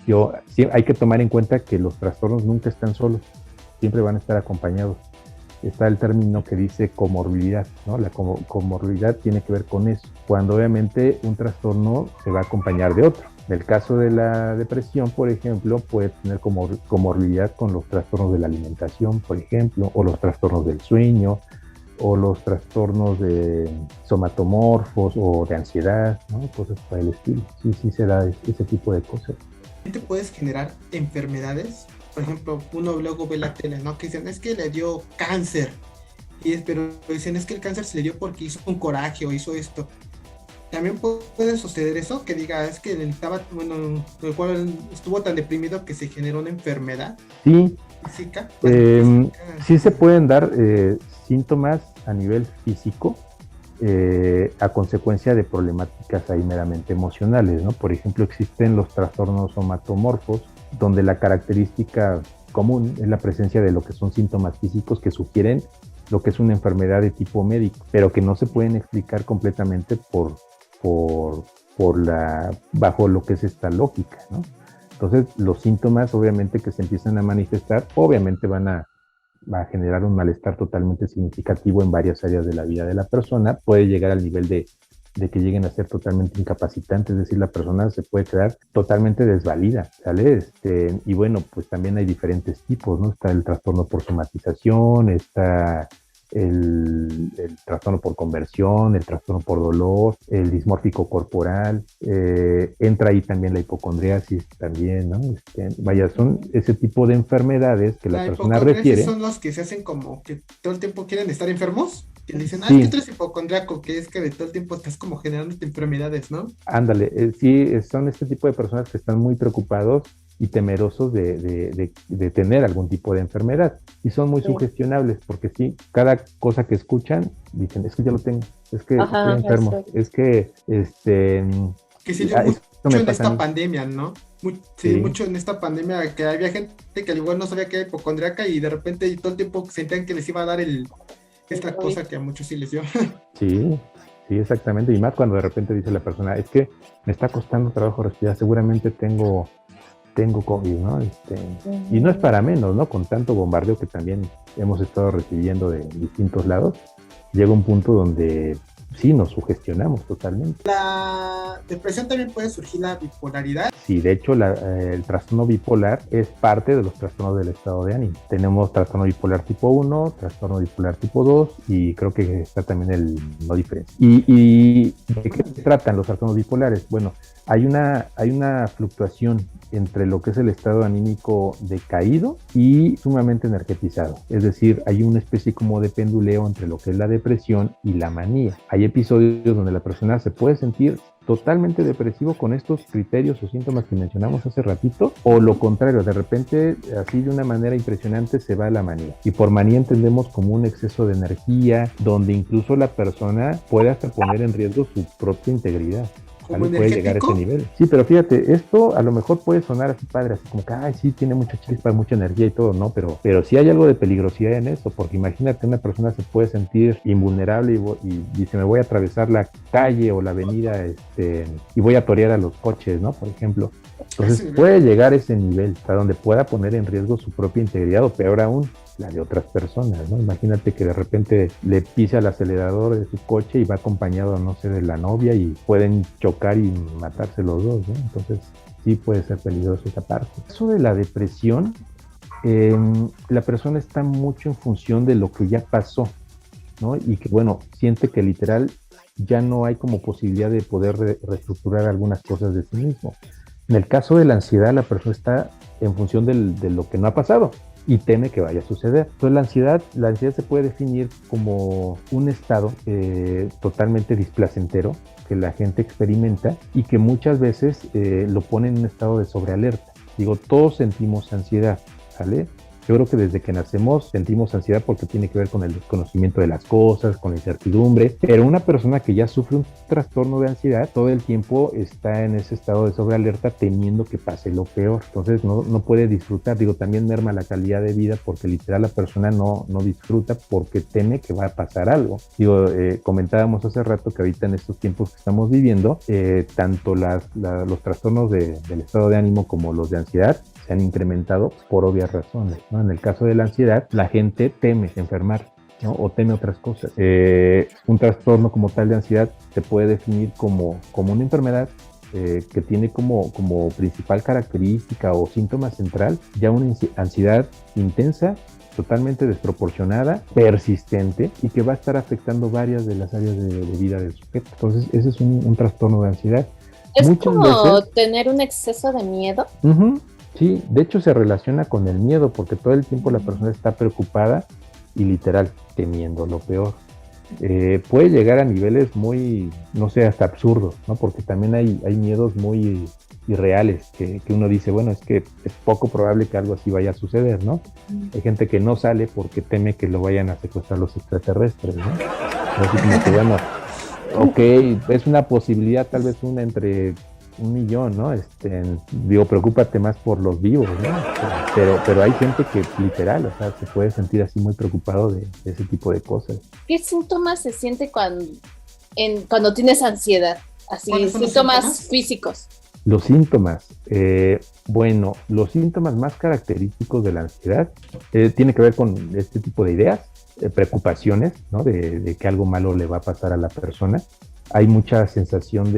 Speaker 3: ¿no? Hay que tomar en cuenta que los trastornos nunca están solos, siempre van a estar acompañados. Está el término que dice comorbilidad, ¿no? La comorbilidad tiene que ver con eso, cuando obviamente un trastorno se va a acompañar de otro. En el caso de la depresión, por ejemplo, puede tener comorbilidad con los trastornos de la alimentación, por ejemplo, o los trastornos del sueño, o los trastornos de somatomorfos o de ansiedad, ¿no? Cosas para el estilo. Sí se da ese tipo de cosas.
Speaker 1: ¿Te puedes generar enfermedades? Por ejemplo, uno luego ve la tele, ¿no? Que dicen, es que le dio cáncer. Pero dicen, es que el cáncer se le dio porque hizo un coraje o hizo esto. También puede suceder eso, que diga, es que estaba, bueno, el cual estuvo tan deprimido que se generó una enfermedad
Speaker 3: sí.
Speaker 1: física.
Speaker 3: Sí se pueden dar síntomas a nivel físico a consecuencia de problemáticas ahí meramente emocionales, ¿no? Por ejemplo, existen los trastornos somatomorfos, donde la característica común es la presencia de lo que son síntomas físicos que sugieren lo que es una enfermedad de tipo médico, pero que no se pueden explicar completamente bajo lo que es esta lógica, ¿no? Entonces, los síntomas, obviamente, que se empiezan a manifestar, obviamente va a generar un malestar totalmente significativo en varias áreas de la vida de la persona. Puede llegar al nivel de que lleguen a ser totalmente incapacitantes, es decir, la persona se puede quedar totalmente desvalida, ¿sale? Y bueno, pues también hay diferentes tipos, ¿no? Está el trastorno por somatización, está el trastorno por conversión, el trastorno por dolor, el dismórfico corporal, entra ahí también la hipocondriasis también, ¿no? Vaya, son ese tipo de enfermedades que la persona refiere.
Speaker 1: Son los que se hacen como que todo el tiempo quieren estar enfermos, que le dicen,
Speaker 3: sí.
Speaker 1: Es que tú eres hipocondriaco, que es que de todo el tiempo estás como generando enfermedades, ¿no?
Speaker 3: Ándale, sí, son este tipo de personas que están muy preocupados y temerosos de tener algún tipo de enfermedad, y son muy sugestionables, porque sí, cada cosa que escuchan, dicen, es que yo lo tengo, es que estoy enfermo, es que
Speaker 1: que se dio mucho en esta pandemia, ¿no? Mucho en esta pandemia, que había gente que al igual no sabía que era hipocondriaca y de repente todo el tiempo sentían que les iba a dar esta cosa que a muchos sí les dio.
Speaker 3: Sí, exactamente, y más cuando de repente dice la persona, es que me está costando trabajo respirar, seguramente tengo COVID, ¿no? Y no es para menos, ¿no? Con tanto bombardeo que también hemos estado recibiendo de distintos lados, llega un punto donde sí nos sugestionamos totalmente.
Speaker 1: La depresión también puede surgir la bipolaridad.
Speaker 3: Sí, de hecho el trastorno bipolar es parte de los trastornos del estado de ánimo. Tenemos trastorno bipolar tipo 1, trastorno bipolar tipo 2 y creo que está también el no diferencia. ¿Y de qué se tratan los trastornos bipolares? Bueno, hay una fluctuación entre lo que es el estado anímico decaído y sumamente energetizado. Es decir, hay una especie como de penduleo entre lo que es la depresión y la manía. Hay episodios donde la persona se puede sentir totalmente depresivo con estos criterios o síntomas que mencionamos hace ratito, o lo contrario, de repente, así de una manera impresionante se va a la manía. Y por manía entendemos como un exceso de energía, donde incluso la persona puede hasta poner en riesgo su propia integridad. Puede llegar a ese nivel. Sí, pero fíjate, esto a lo mejor puede sonar así padre, así como que, ay, sí, tiene mucha chispa, mucha energía y todo, ¿no? Pero sí hay algo de peligrosidad en eso, porque imagínate, una persona se puede sentir invulnerable y dice, me voy a atravesar la calle o la avenida y voy a torear a los coches, ¿no? Por ejemplo. Entonces puede llegar a ese nivel, hasta donde pueda poner en riesgo su propia integridad, o peor aún, la de otras personas, ¿no? Imagínate que de repente le pisa el acelerador de su coche y va acompañado, no sé, de la novia y pueden chocar y matarse los dos, ¿no? Entonces sí puede ser peligroso esa parte. Eso de la depresión, la persona está mucho en función de lo que ya pasó, ¿no? Y que, bueno, siente que literal ya no hay como posibilidad de poder reestructurar algunas cosas de sí mismo. En el caso de la ansiedad, la persona está en función de lo que no ha pasado y teme que vaya a suceder. Entonces la ansiedad se puede definir como un estado totalmente displacentero que la gente experimenta y que muchas veces lo pone en un estado de sobrealerta. Digo, todos sentimos ansiedad, ¿sale? Yo creo que desde que nacemos sentimos ansiedad porque tiene que ver con el desconocimiento de las cosas, con la incertidumbre, pero una persona que ya sufre un trastorno de ansiedad todo el tiempo está en ese estado de sobrealerta temiendo que pase lo peor, entonces no puede disfrutar. Digo, también merma la calidad de vida porque literal la persona no disfruta porque teme que va a pasar algo. Digo, comentábamos hace rato que ahorita en estos tiempos que estamos viviendo, tanto los trastornos del estado de ánimo como los de ansiedad se han incrementado por obvias razones, ¿no? En el caso de la ansiedad, la gente teme enfermar, ¿no? O teme otras cosas. Un trastorno como tal de ansiedad se puede definir como una enfermedad que tiene como principal característica o síntoma central ya una ansiedad intensa, totalmente desproporcionada, persistente y que va a estar afectando varias de las áreas de vida del sujeto. Entonces, ese es un trastorno de ansiedad.
Speaker 2: Es muchas como veces, tener un exceso de miedo.
Speaker 3: Sí, de hecho se relaciona con el miedo porque todo el tiempo la persona está preocupada y literal temiendo lo peor. Puede llegar a niveles muy, no sé, hasta absurdos, ¿no? Porque también hay miedos muy irreales que uno dice, bueno, es que es poco probable que algo así vaya a suceder, ¿no? Hay gente que no sale porque teme que lo vayan a secuestrar los extraterrestres, ¿no? Así como que, bueno, ok, es una posibilidad, tal vez una entre 1 millón, ¿no? Digo, preocúpate más por los vivos, ¿no? Pero hay gente que literal, o sea, se puede sentir así muy preocupado de ese tipo de cosas.
Speaker 2: ¿Qué síntomas se siente cuando tienes ansiedad? Así, síntomas físicos.
Speaker 3: Los síntomas, bueno, los síntomas más característicos de la ansiedad tiene que ver con este tipo de ideas, preocupaciones, ¿no? De que algo malo le va a pasar a la persona. Hay mucha sensación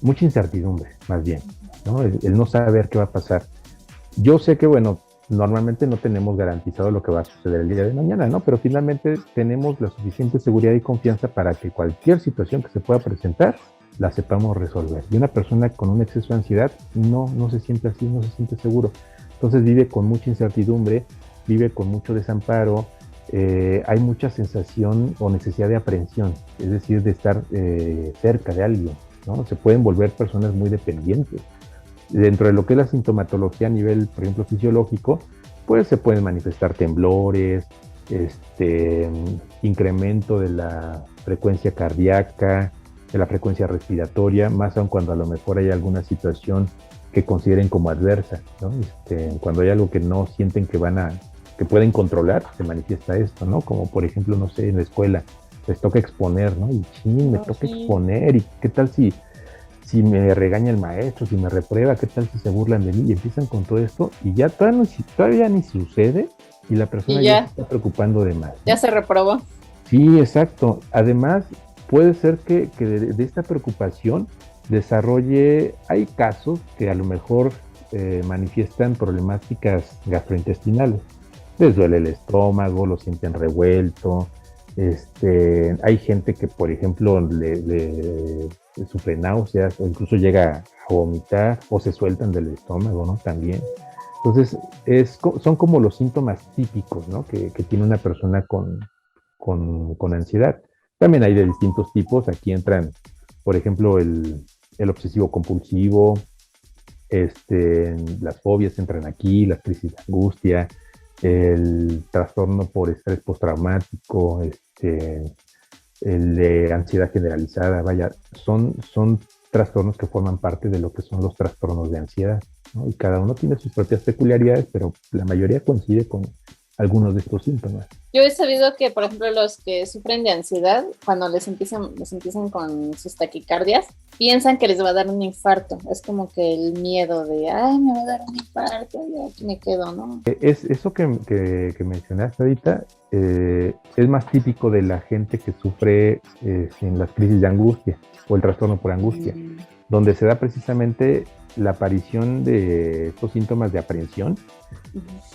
Speaker 3: mucha incertidumbre, más bien, ¿no? El no saber qué va a pasar. Yo sé que, bueno, normalmente no tenemos garantizado lo que va a suceder el día de mañana, ¿no? Pero finalmente tenemos la suficiente seguridad y confianza para que cualquier situación que se pueda presentar la sepamos resolver. Y una persona con un exceso de ansiedad no se siente así, no se siente seguro. Entonces vive con mucha incertidumbre, vive con mucho desamparo, hay mucha sensación o necesidad de aprehensión, es decir, de estar cerca de alguien, ¿no? Se pueden volver personas muy dependientes. Dentro de lo que es la sintomatología a nivel, por ejemplo, fisiológico, pues se pueden manifestar temblores, incremento de la frecuencia cardíaca, de la frecuencia respiratoria, más aun cuando a lo mejor hay alguna situación que consideren como adversa, ¿no? Cuando hay algo que no sienten que pueden controlar, se manifiesta esto, ¿no? Como por ejemplo, no sé, en la escuela les toca exponer, ¿no? Y me toca exponer, y qué tal si me regaña el maestro, si me reprueba, qué tal si se burlan de mí, y empiezan con todo esto, y ya todavía ni sucede, y la persona ya se está preocupando de más, ¿no?
Speaker 2: Ya se reprobó.
Speaker 3: Sí, exacto. Además, puede ser que de esta preocupación hay casos que a lo mejor manifiestan problemáticas gastrointestinales. Les duele el estómago, lo sienten revuelto. Hay gente que, por ejemplo, le sufre náuseas o incluso llega a vomitar o se sueltan del estómago, ¿no? También. Entonces, son como los síntomas típicos, ¿no? que tiene una persona con ansiedad. También hay de distintos tipos. Aquí entran, por ejemplo, el obsesivo compulsivo, las fobias entran aquí, las crisis de angustia, el trastorno por estrés postraumático, el de ansiedad generalizada. Vaya, son trastornos que forman parte de lo que son los trastornos de ansiedad, ¿no? Y cada uno tiene sus propias peculiaridades, pero la mayoría coincide con algunos de estos síntomas.
Speaker 2: Yo he sabido que, por ejemplo, los que sufren de ansiedad, cuando les empiezan con sus taquicardias, piensan que les va a dar un infarto. Es como que el miedo de, ay, me va a dar un infarto, y aquí me quedo, ¿no?
Speaker 3: Eso que mencionaste ahorita es más típico de la gente que sufre en las crisis de angustia o el trastorno por angustia, donde se da precisamente la aparición de estos síntomas de aprehensión.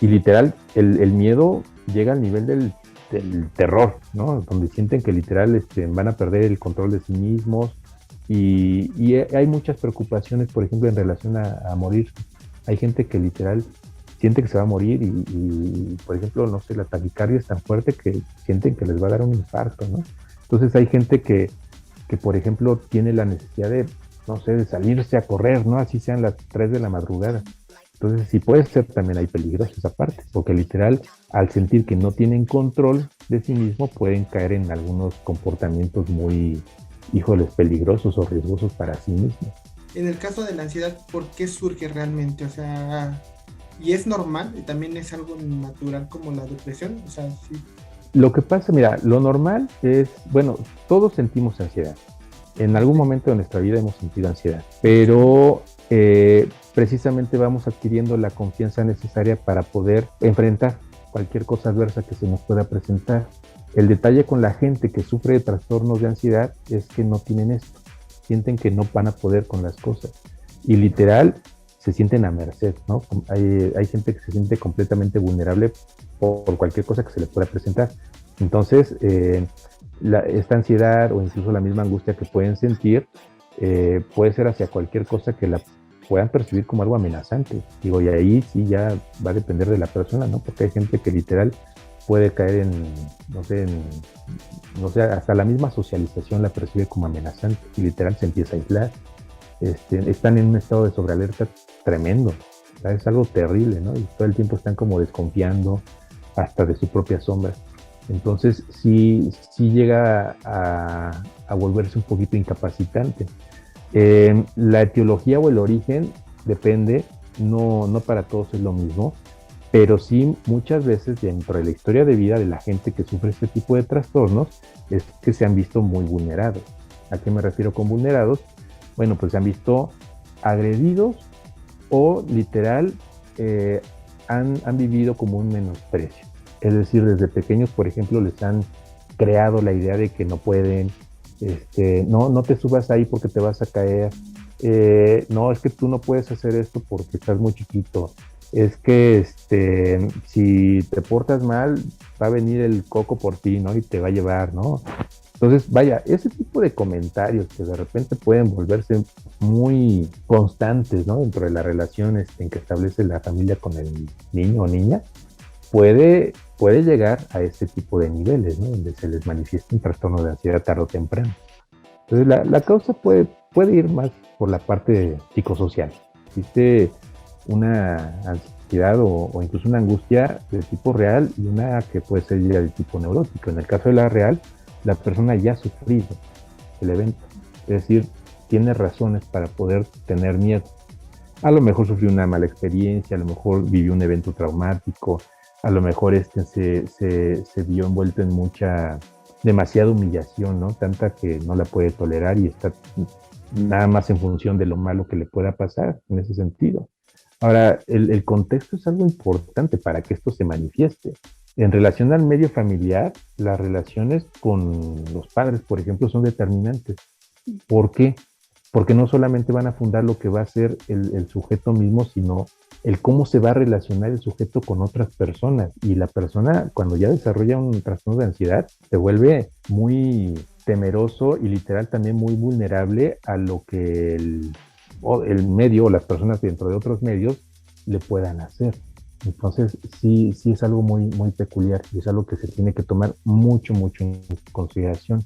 Speaker 3: Y literal, el miedo llega al nivel del terror, ¿no? Donde sienten que literal van a perder el control de sí mismos, y hay muchas preocupaciones, por ejemplo, en relación a morir. Hay gente que literal siente que se va a morir y, por ejemplo, no sé, la taquicardia es tan fuerte que sienten que les va a dar un infarto, ¿no? Entonces hay gente que por ejemplo, tiene la necesidad de, no sé, de salirse a correr, ¿no? Así sean las 3 de la madrugada. Entonces, sí puede ser, también hay peligros esa parte, porque literal, al sentir que no tienen control de sí mismo, pueden caer en algunos comportamientos muy, peligrosos o riesgosos para sí mismos.
Speaker 1: En el caso de la ansiedad, ¿por qué surge realmente? O sea, ¿y es normal? ¿Y también es algo natural como la depresión? O sea, sí.
Speaker 3: Lo que pasa, mira, lo normal es, bueno, todos sentimos ansiedad. En algún momento de nuestra vida hemos sentido ansiedad, pero precisamente vamos adquiriendo la confianza necesaria para poder enfrentar cualquier cosa adversa que se nos pueda presentar. El detalle con la gente que sufre de trastornos de ansiedad es que no tienen esto, sienten que no van a poder con las cosas y literal se sienten a merced, ¿no? Hay gente que se siente completamente vulnerable por cualquier cosa que se le pueda presentar. Entonces, esta ansiedad o incluso la misma angustia que pueden sentir puede ser hacia cualquier cosa que la puedan percibir como algo amenazante. Digo, y ahí sí ya va a depender de la persona, ¿no? Porque hay gente que literal puede caer no sé, hasta la misma socialización la percibe como amenazante y literal se empieza a aislar. están en un estado de sobrealerta tremendo. O sea, es algo terrible, ¿no? Y todo el tiempo están como desconfiando hasta de su propia sombra. Entonces sí llega a volverse un poquito incapacitante. La etiología o el origen depende, no para todos es lo mismo, pero sí muchas veces dentro de la historia de vida de la gente que sufre este tipo de trastornos es que se han visto muy vulnerados. ¿A qué me refiero con vulnerados? Bueno, pues se han visto agredidos o literal han vivido como un menosprecio. Es decir, desde pequeños, por ejemplo, les han creado la idea de que no pueden, no te subas ahí porque te vas a caer, no, es que tú no puedes hacer esto porque estás muy chiquito, es que si te portas mal, va a venir el coco por ti, ¿no? Y te va a llevar, ¿no? Entonces, vaya, ese tipo de comentarios que de repente pueden volverse muy constantes, ¿no? Dentro de la relación en que establece la familia con el niño o niña, puede llegar a este tipo de niveles, ¿no? Donde se les manifiesta un trastorno de ansiedad tarde o temprano. Entonces, la causa puede ir más por la parte psicosocial. Existe una ansiedad o incluso una angustia de tipo real y una que puede ser ya de tipo neurótico. En el caso de la real, la persona ya ha sufrido el evento, es decir, tiene razones para poder tener miedo. A lo mejor sufrió una mala experiencia, a lo mejor vivió un evento traumático, a lo mejor se vio envuelto en demasiada humillación, ¿no? Tanta que no la puede tolerar y está nada más en función de lo malo que le pueda pasar en ese sentido. Ahora, el contexto es algo importante para que esto se manifieste. En relación al medio familiar, las relaciones con los padres, por ejemplo, son determinantes. ¿Por qué? Porque no solamente van a fundar lo que va a ser el sujeto mismo, sino el cómo se va a relacionar el sujeto con otras personas. Y la persona, cuando ya desarrolla un trastorno de ansiedad, se vuelve muy temeroso y literal también muy vulnerable a lo que el medio o las personas dentro de otros medios le puedan hacer. Entonces, sí es algo muy, muy peculiar y es algo que se tiene que tomar mucho en consideración.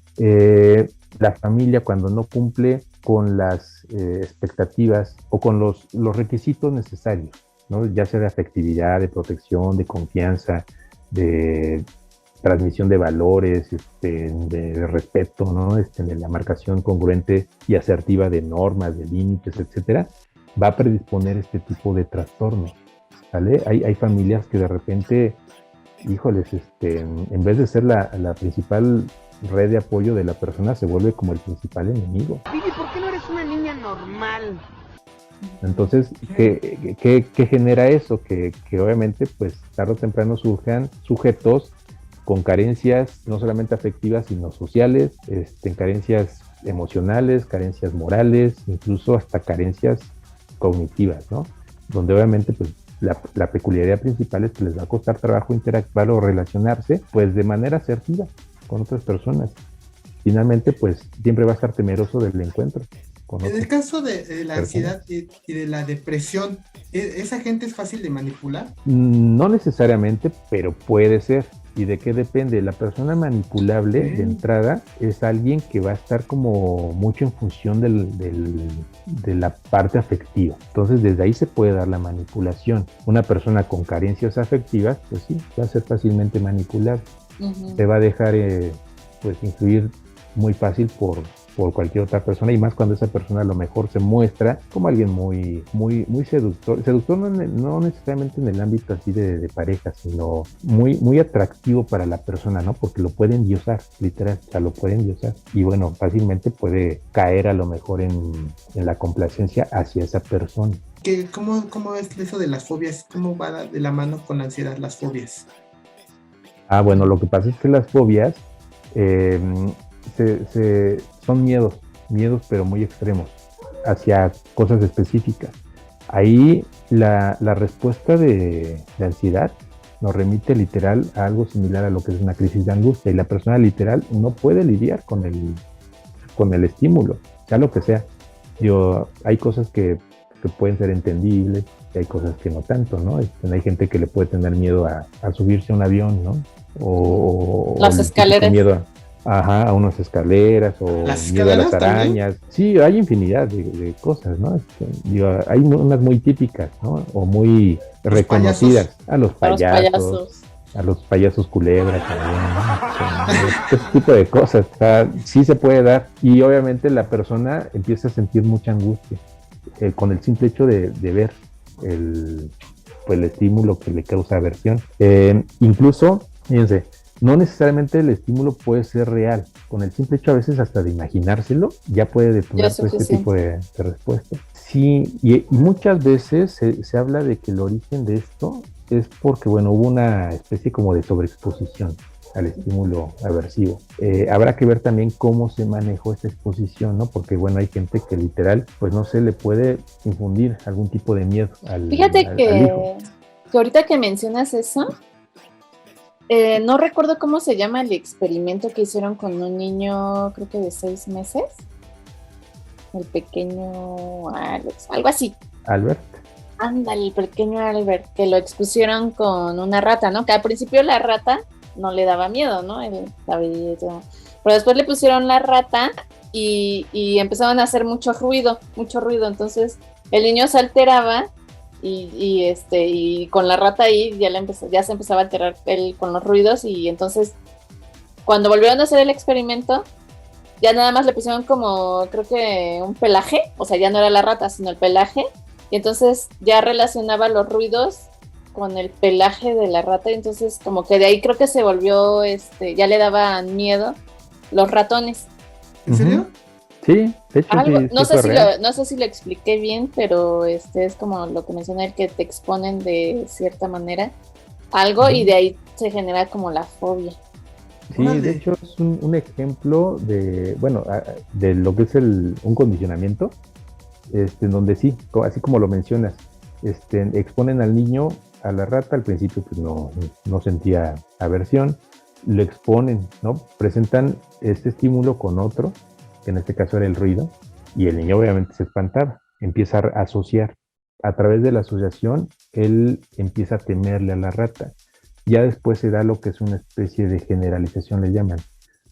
Speaker 3: La familia, cuando no cumple con las expectativas o con los requisitos necesarios, ¿no? Ya sea de afectividad, de protección, de confianza, de transmisión de valores, de respeto, ¿no? De la marcación congruente y asertiva de normas, de límites, etcétera, va a predisponer este tipo de trastornos. ¿Vale? Hay familias que de repente, híjoles, en vez de ser la principal red de apoyo de la persona, se vuelve como el principal enemigo.
Speaker 6: Vivi, ¿por qué no eres una niña normal?
Speaker 3: Entonces, ¿qué genera eso? Que obviamente, pues, tarde o temprano surjan sujetos con carencias no solamente afectivas, sino sociales, carencias emocionales, carencias morales, incluso hasta carencias cognitivas, ¿no? Donde obviamente, pues, la peculiaridad principal es que les va a costar trabajo interactuar o relacionarse, pues, de manera asertiva con otras personas. Finalmente, pues, siempre va a estar temeroso del encuentro con otras.
Speaker 1: En el caso de la ansiedad y de la depresión, ¿esa gente es fácil de manipular?
Speaker 3: No necesariamente, pero puede ser. ¿Y de qué depende? La persona manipulable de entrada es alguien que va a estar como mucho en función de la parte afectiva. Entonces, desde ahí se puede dar la manipulación. Una persona con carencias afectivas, pues sí, va a ser fácilmente manipulable. Uh-huh. Se va a dejar pues influir muy fácil por cualquier otra persona, y más cuando esa persona a lo mejor se muestra como alguien muy seductor no necesariamente en el ámbito así de pareja, sino muy atractivo para la persona, ¿no? Porque lo pueden endiosar, literal, o sea, lo pueden endiosar, y bueno, fácilmente puede caer a lo mejor en la complacencia hacia esa persona.
Speaker 1: ¿Cómo es eso de las fobias? ¿Cómo va de la mano con la ansiedad las fobias?
Speaker 3: Bueno, lo que pasa es que las fobias son miedos pero muy extremos hacia cosas específicas. Ahí la respuesta de ansiedad nos remite literal a algo similar a lo que es una crisis de angustia, y la persona literal no puede lidiar con el estímulo, sea lo que sea. Hay cosas que pueden ser entendibles y hay cosas que no tanto, ¿no? Hay gente que le puede tener miedo a subirse a un avión, ¿no? O
Speaker 2: las escaleras.
Speaker 3: Ajá, a unas escaleras o
Speaker 1: ¿Las
Speaker 3: miedo a las
Speaker 1: escaleras también?
Speaker 3: arañas. Sí, hay infinidad de cosas, ¿no? Digo, hay unas muy típicas, ¿no? O muy
Speaker 1: Los
Speaker 3: reconocidas.
Speaker 1: payasos.
Speaker 3: A los
Speaker 2: A los
Speaker 3: payasos,
Speaker 2: payasos.
Speaker 3: a los payasos culebra también, ¿no? Ese tipo de cosas. O sea, sí se puede dar. Y obviamente la persona empieza a sentir mucha angustia con el simple hecho de ver pues, el estímulo que le causa aversión. Incluso, fíjense, no necesariamente el estímulo puede ser real. Con el simple hecho a veces hasta de imaginárselo, ya puede detonar todo este tipo de respuesta. Sí, y muchas veces se habla de que el origen de esto es porque, bueno, hubo una especie como de sobreexposición al estímulo aversivo. Habrá que ver también cómo se manejó esta exposición, ¿no? Porque, bueno, hay gente que literal, pues no se le puede infundir algún tipo de miedo
Speaker 2: Fíjate
Speaker 3: al
Speaker 2: que
Speaker 3: hijo.
Speaker 2: ahorita que mencionas eso, no recuerdo cómo se llama el experimento que hicieron con un niño, creo que de 6 meses, el pequeño Alex, algo así.
Speaker 3: Albert.
Speaker 2: Ándale, el pequeño Albert, que lo expusieron con una rata, ¿no? Que al principio la rata no le daba miedo, ¿no? La veía y todo. Pero después le pusieron la rata y empezaron a hacer mucho ruido. Entonces el niño se alteraba y con la rata ahí ya se empezaba a alterar él con los ruidos, y entonces cuando volvieron a hacer el experimento, ya nada más le pusieron como, creo que un pelaje, o sea, ya no era la rata, sino el pelaje, y entonces ya relacionaba los ruidos con el pelaje de la rata, y entonces como que de ahí creo que se volvió, ya le daban miedo los ratones.
Speaker 1: ¿En serio?
Speaker 3: Sí, de hecho
Speaker 2: Algo,
Speaker 3: sí,
Speaker 2: no
Speaker 3: sí fue
Speaker 2: sé
Speaker 3: real.
Speaker 2: no sé si lo expliqué bien, pero es como lo que mencioné, el que te exponen de cierta manera algo y de ahí se genera como la fobia.
Speaker 3: Sí,
Speaker 1: Órale.
Speaker 3: de hecho es un ejemplo de, bueno, de lo que es un condicionamiento, en donde sí, así como lo mencionas, exponen al niño a la rata. Al principio pues no sentía aversión, lo exponen, ¿no? Presentan este estímulo con otro, que en este caso era el ruido, y el niño obviamente se espantaba, empieza a asociar. A través de la asociación, él empieza a temerle a la rata. Ya después se da lo que es una especie de generalización, le llaman,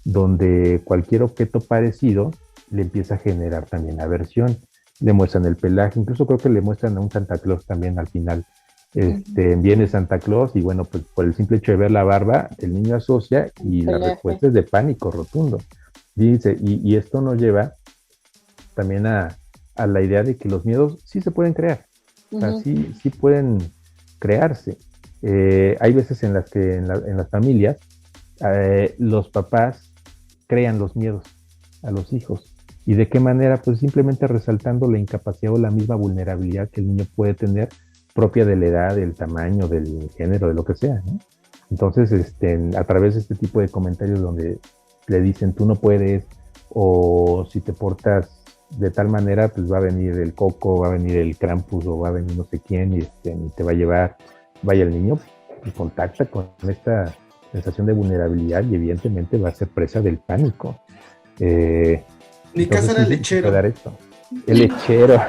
Speaker 3: donde cualquier objeto parecido le empieza a generar también aversión. Le muestran el pelaje, incluso creo que le muestran a un Santa Claus también al final. Viene Santa Claus y bueno, pues por el simple hecho de ver la barba, el niño asocia y la respuesta es de pánico rotundo. Dice, y esto nos lleva también a la idea de que los miedos sí se pueden crear, o sea, sí pueden crearse. Hay veces en las que en las familias los papás crean los miedos a los hijos. ¿Y de qué manera? Pues simplemente resaltando la incapacidad o la misma vulnerabilidad que el niño puede tener, propia de la edad, del tamaño, del género, de lo que sea, ¿no? Entonces, a través de este tipo de comentarios donde le dicen tú no puedes, o si te portas de tal manera, pues va a venir el coco, va a venir el Krampus, o va a venir no sé quién y te va a llevar. Vaya, el niño y contacta con esta sensación de vulnerabilidad y evidentemente va a ser presa del pánico.
Speaker 1: Mi casa era el lechero.
Speaker 3: El lechero.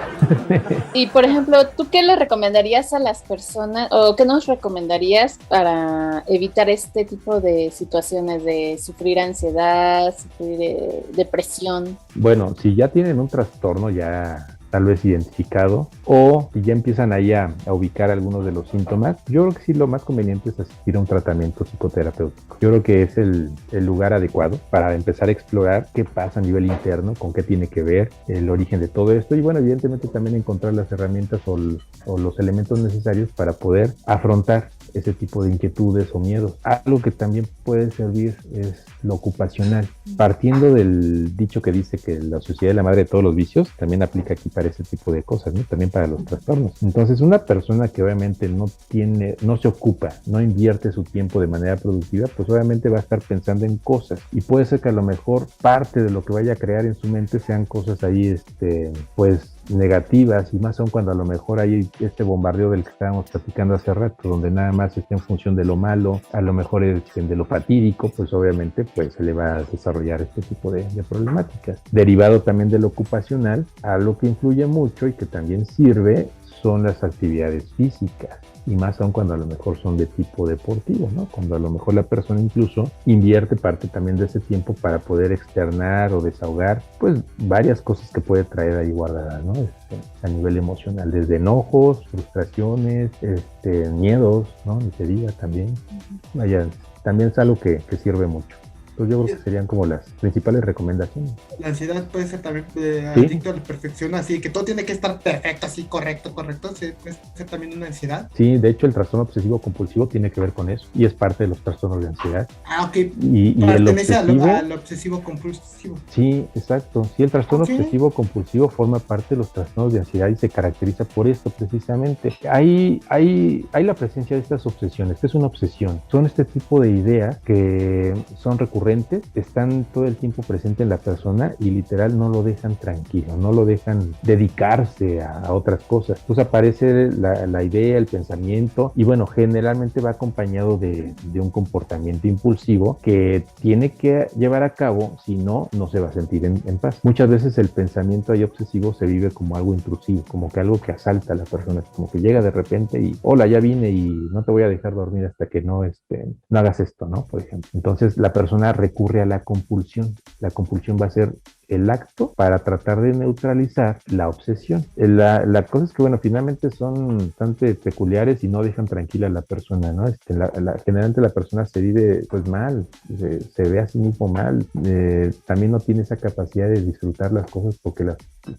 Speaker 2: Y por ejemplo, ¿tú qué le recomendarías a las personas o qué nos recomendarías para evitar este tipo de situaciones de sufrir ansiedad, sufrir depresión?
Speaker 3: Bueno, si ya tienen un trastorno ya tal vez identificado, o si ya empiezan ahí a ubicar algunos de los síntomas, yo creo que sí lo más conveniente es asistir a un tratamiento psicoterapéutico. Yo creo que es el lugar adecuado para empezar a explorar qué pasa a nivel interno, con qué tiene que ver el origen de todo esto, y bueno, evidentemente también encontrar las herramientas o los elementos necesarios para poder afrontar ese tipo de inquietudes o miedos. Algo que también puede servir es lo ocupacional. Partiendo del dicho que dice que la sociedad es la madre de todos los vicios, también aplica aquí para ese tipo de cosas, ¿no? También para los trastornos. Entonces, una persona que obviamente no se ocupa, no invierte su tiempo de manera productiva, pues obviamente va a estar pensando en cosas, y puede ser que a lo mejor parte de lo que vaya a crear en su mente sean cosas ahí, pues negativas, y más aún cuando a lo mejor hay este bombardeo del que estábamos platicando hace rato, donde nada más está en función de lo malo, a lo mejor de lo fatídico, pues obviamente pues se le va a desarrollar este tipo de problemáticas. Derivado también de lo ocupacional, algo que influye mucho y que también sirve son las actividades físicas, y más aún cuando a lo mejor son de tipo deportivo, ¿no? Cuando a lo mejor la persona incluso invierte parte también de ese tiempo para poder externar o desahogar, pues varias cosas que puede traer ahí guardadas, ¿no? A nivel emocional, desde enojos, frustraciones, miedos, ¿no? Ni se diga también. Vaya, también es algo que sirve mucho. Entonces yo creo que serían como las principales recomendaciones.
Speaker 1: La ansiedad puede ser también
Speaker 3: ¿Sí?
Speaker 1: adicto a la perfección, así que todo tiene que estar perfecto, así correcto, ¿sí? Puede ser también una ansiedad.
Speaker 3: Sí, de hecho el trastorno obsesivo compulsivo tiene que ver con eso y es parte de los trastornos de ansiedad.
Speaker 1: Ok,
Speaker 3: Y el
Speaker 1: pertenece
Speaker 3: obsesivo,
Speaker 1: al obsesivo compulsivo.
Speaker 3: sí, exacto. Sí, el trastorno
Speaker 1: Ok.
Speaker 3: obsesivo compulsivo forma parte de los trastornos de ansiedad y se caracteriza por esto precisamente. Hay la presencia de estas obsesiones. ¿Qué es una obsesión? Son este tipo de ideas que son recurrentes, están todo el tiempo presentes en la persona y literal no lo dejan tranquilo, no lo dejan dedicarse a otras cosas. Entonces aparece la idea, el pensamiento y bueno, generalmente va acompañado de un comportamiento impulsivo que tiene que llevar a cabo, si no, no se va a sentir en paz. Muchas veces el pensamiento ahí obsesivo se vive como algo intrusivo, como que algo que asalta a la persona, como que llega de repente y hola, ya vine y no te voy a dejar dormir hasta que no hagas esto, ¿no? Por ejemplo. Entonces la persona recurre a la compulsión. La compulsión va a ser el acto para tratar de neutralizar la obsesión. La cosa es que, bueno, finalmente son bastante peculiares y no dejan tranquila a la persona, ¿no? Generalmente la persona se vive pues mal, se ve a sí mismo mal, también no tiene esa capacidad de disfrutar las cosas porque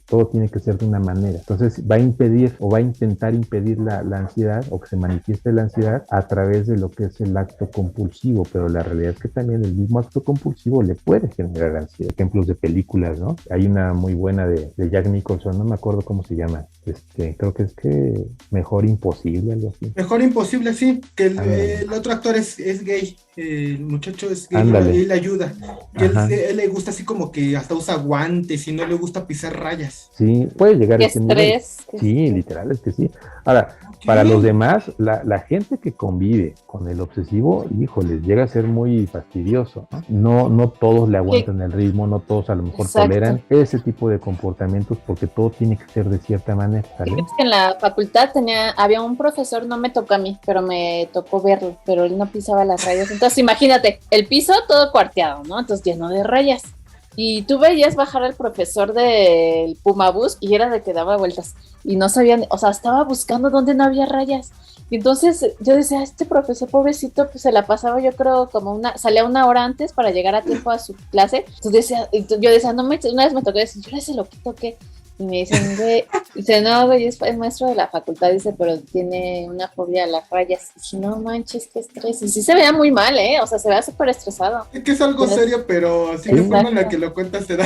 Speaker 3: todo tiene que ser de una manera. Entonces va a impedir o va a intentar impedir la ansiedad o que se manifieste la ansiedad a través de lo que es el acto compulsivo, pero la realidad es que también el mismo acto compulsivo le puede generar ansiedad. Ejemplos de películas, ¿no? Hay una muy buena de Jack Nicholson, no me acuerdo cómo se llama, creo que es que Mejor Imposible, algo así.
Speaker 1: Mejor Imposible, sí, que
Speaker 3: Ándale.
Speaker 1: el otro actor es gay, el muchacho es gay
Speaker 3: Ándale.
Speaker 1: y él ayuda. Y
Speaker 3: Ajá.
Speaker 1: él le gusta así como que hasta usa guantes y no le gusta pisar rayas.
Speaker 3: Sí, puede llegar
Speaker 2: Qué
Speaker 3: a ese nivel.
Speaker 2: estrés.
Speaker 3: Sí, literal, es que sí. Ahora, para los demás, la gente que convive con el obsesivo, híjoles, llega a ser muy fastidioso, ¿no? No todos le aguantan el ritmo, no todos a lo mejor
Speaker 2: Exacto.
Speaker 3: toleran ese tipo de comportamientos porque todo tiene que ser de cierta manera, ¿sale?
Speaker 2: Fíjate que en la facultad había un profesor, no me tocó a mí, pero me tocó verlo, pero él no pisaba las rayas. Entonces imagínate, el piso todo cuarteado, ¿no? Entonces lleno de rayas. Y tú veías bajar al profesor del Pumabús y era de que daba vueltas y no sabían, o sea, estaba buscando dónde no había rayas. Y entonces yo decía, este profesor pobrecito, pues se la pasaba, yo creo, salía 1 hora antes para llegar a tiempo a su clase. Entonces yo decía, una vez me tocó decir, yo ese loquito que... Y me dicen, güey, dice, no, güey, es maestro de la facultad, dice, pero tiene una fobia a las rayas. Y dije, no manches, qué estrés. Y sí se veía muy mal, o sea, se veía súper estresado.
Speaker 1: Es que es algo serio, pero así la forma en la que lo cuentas te da.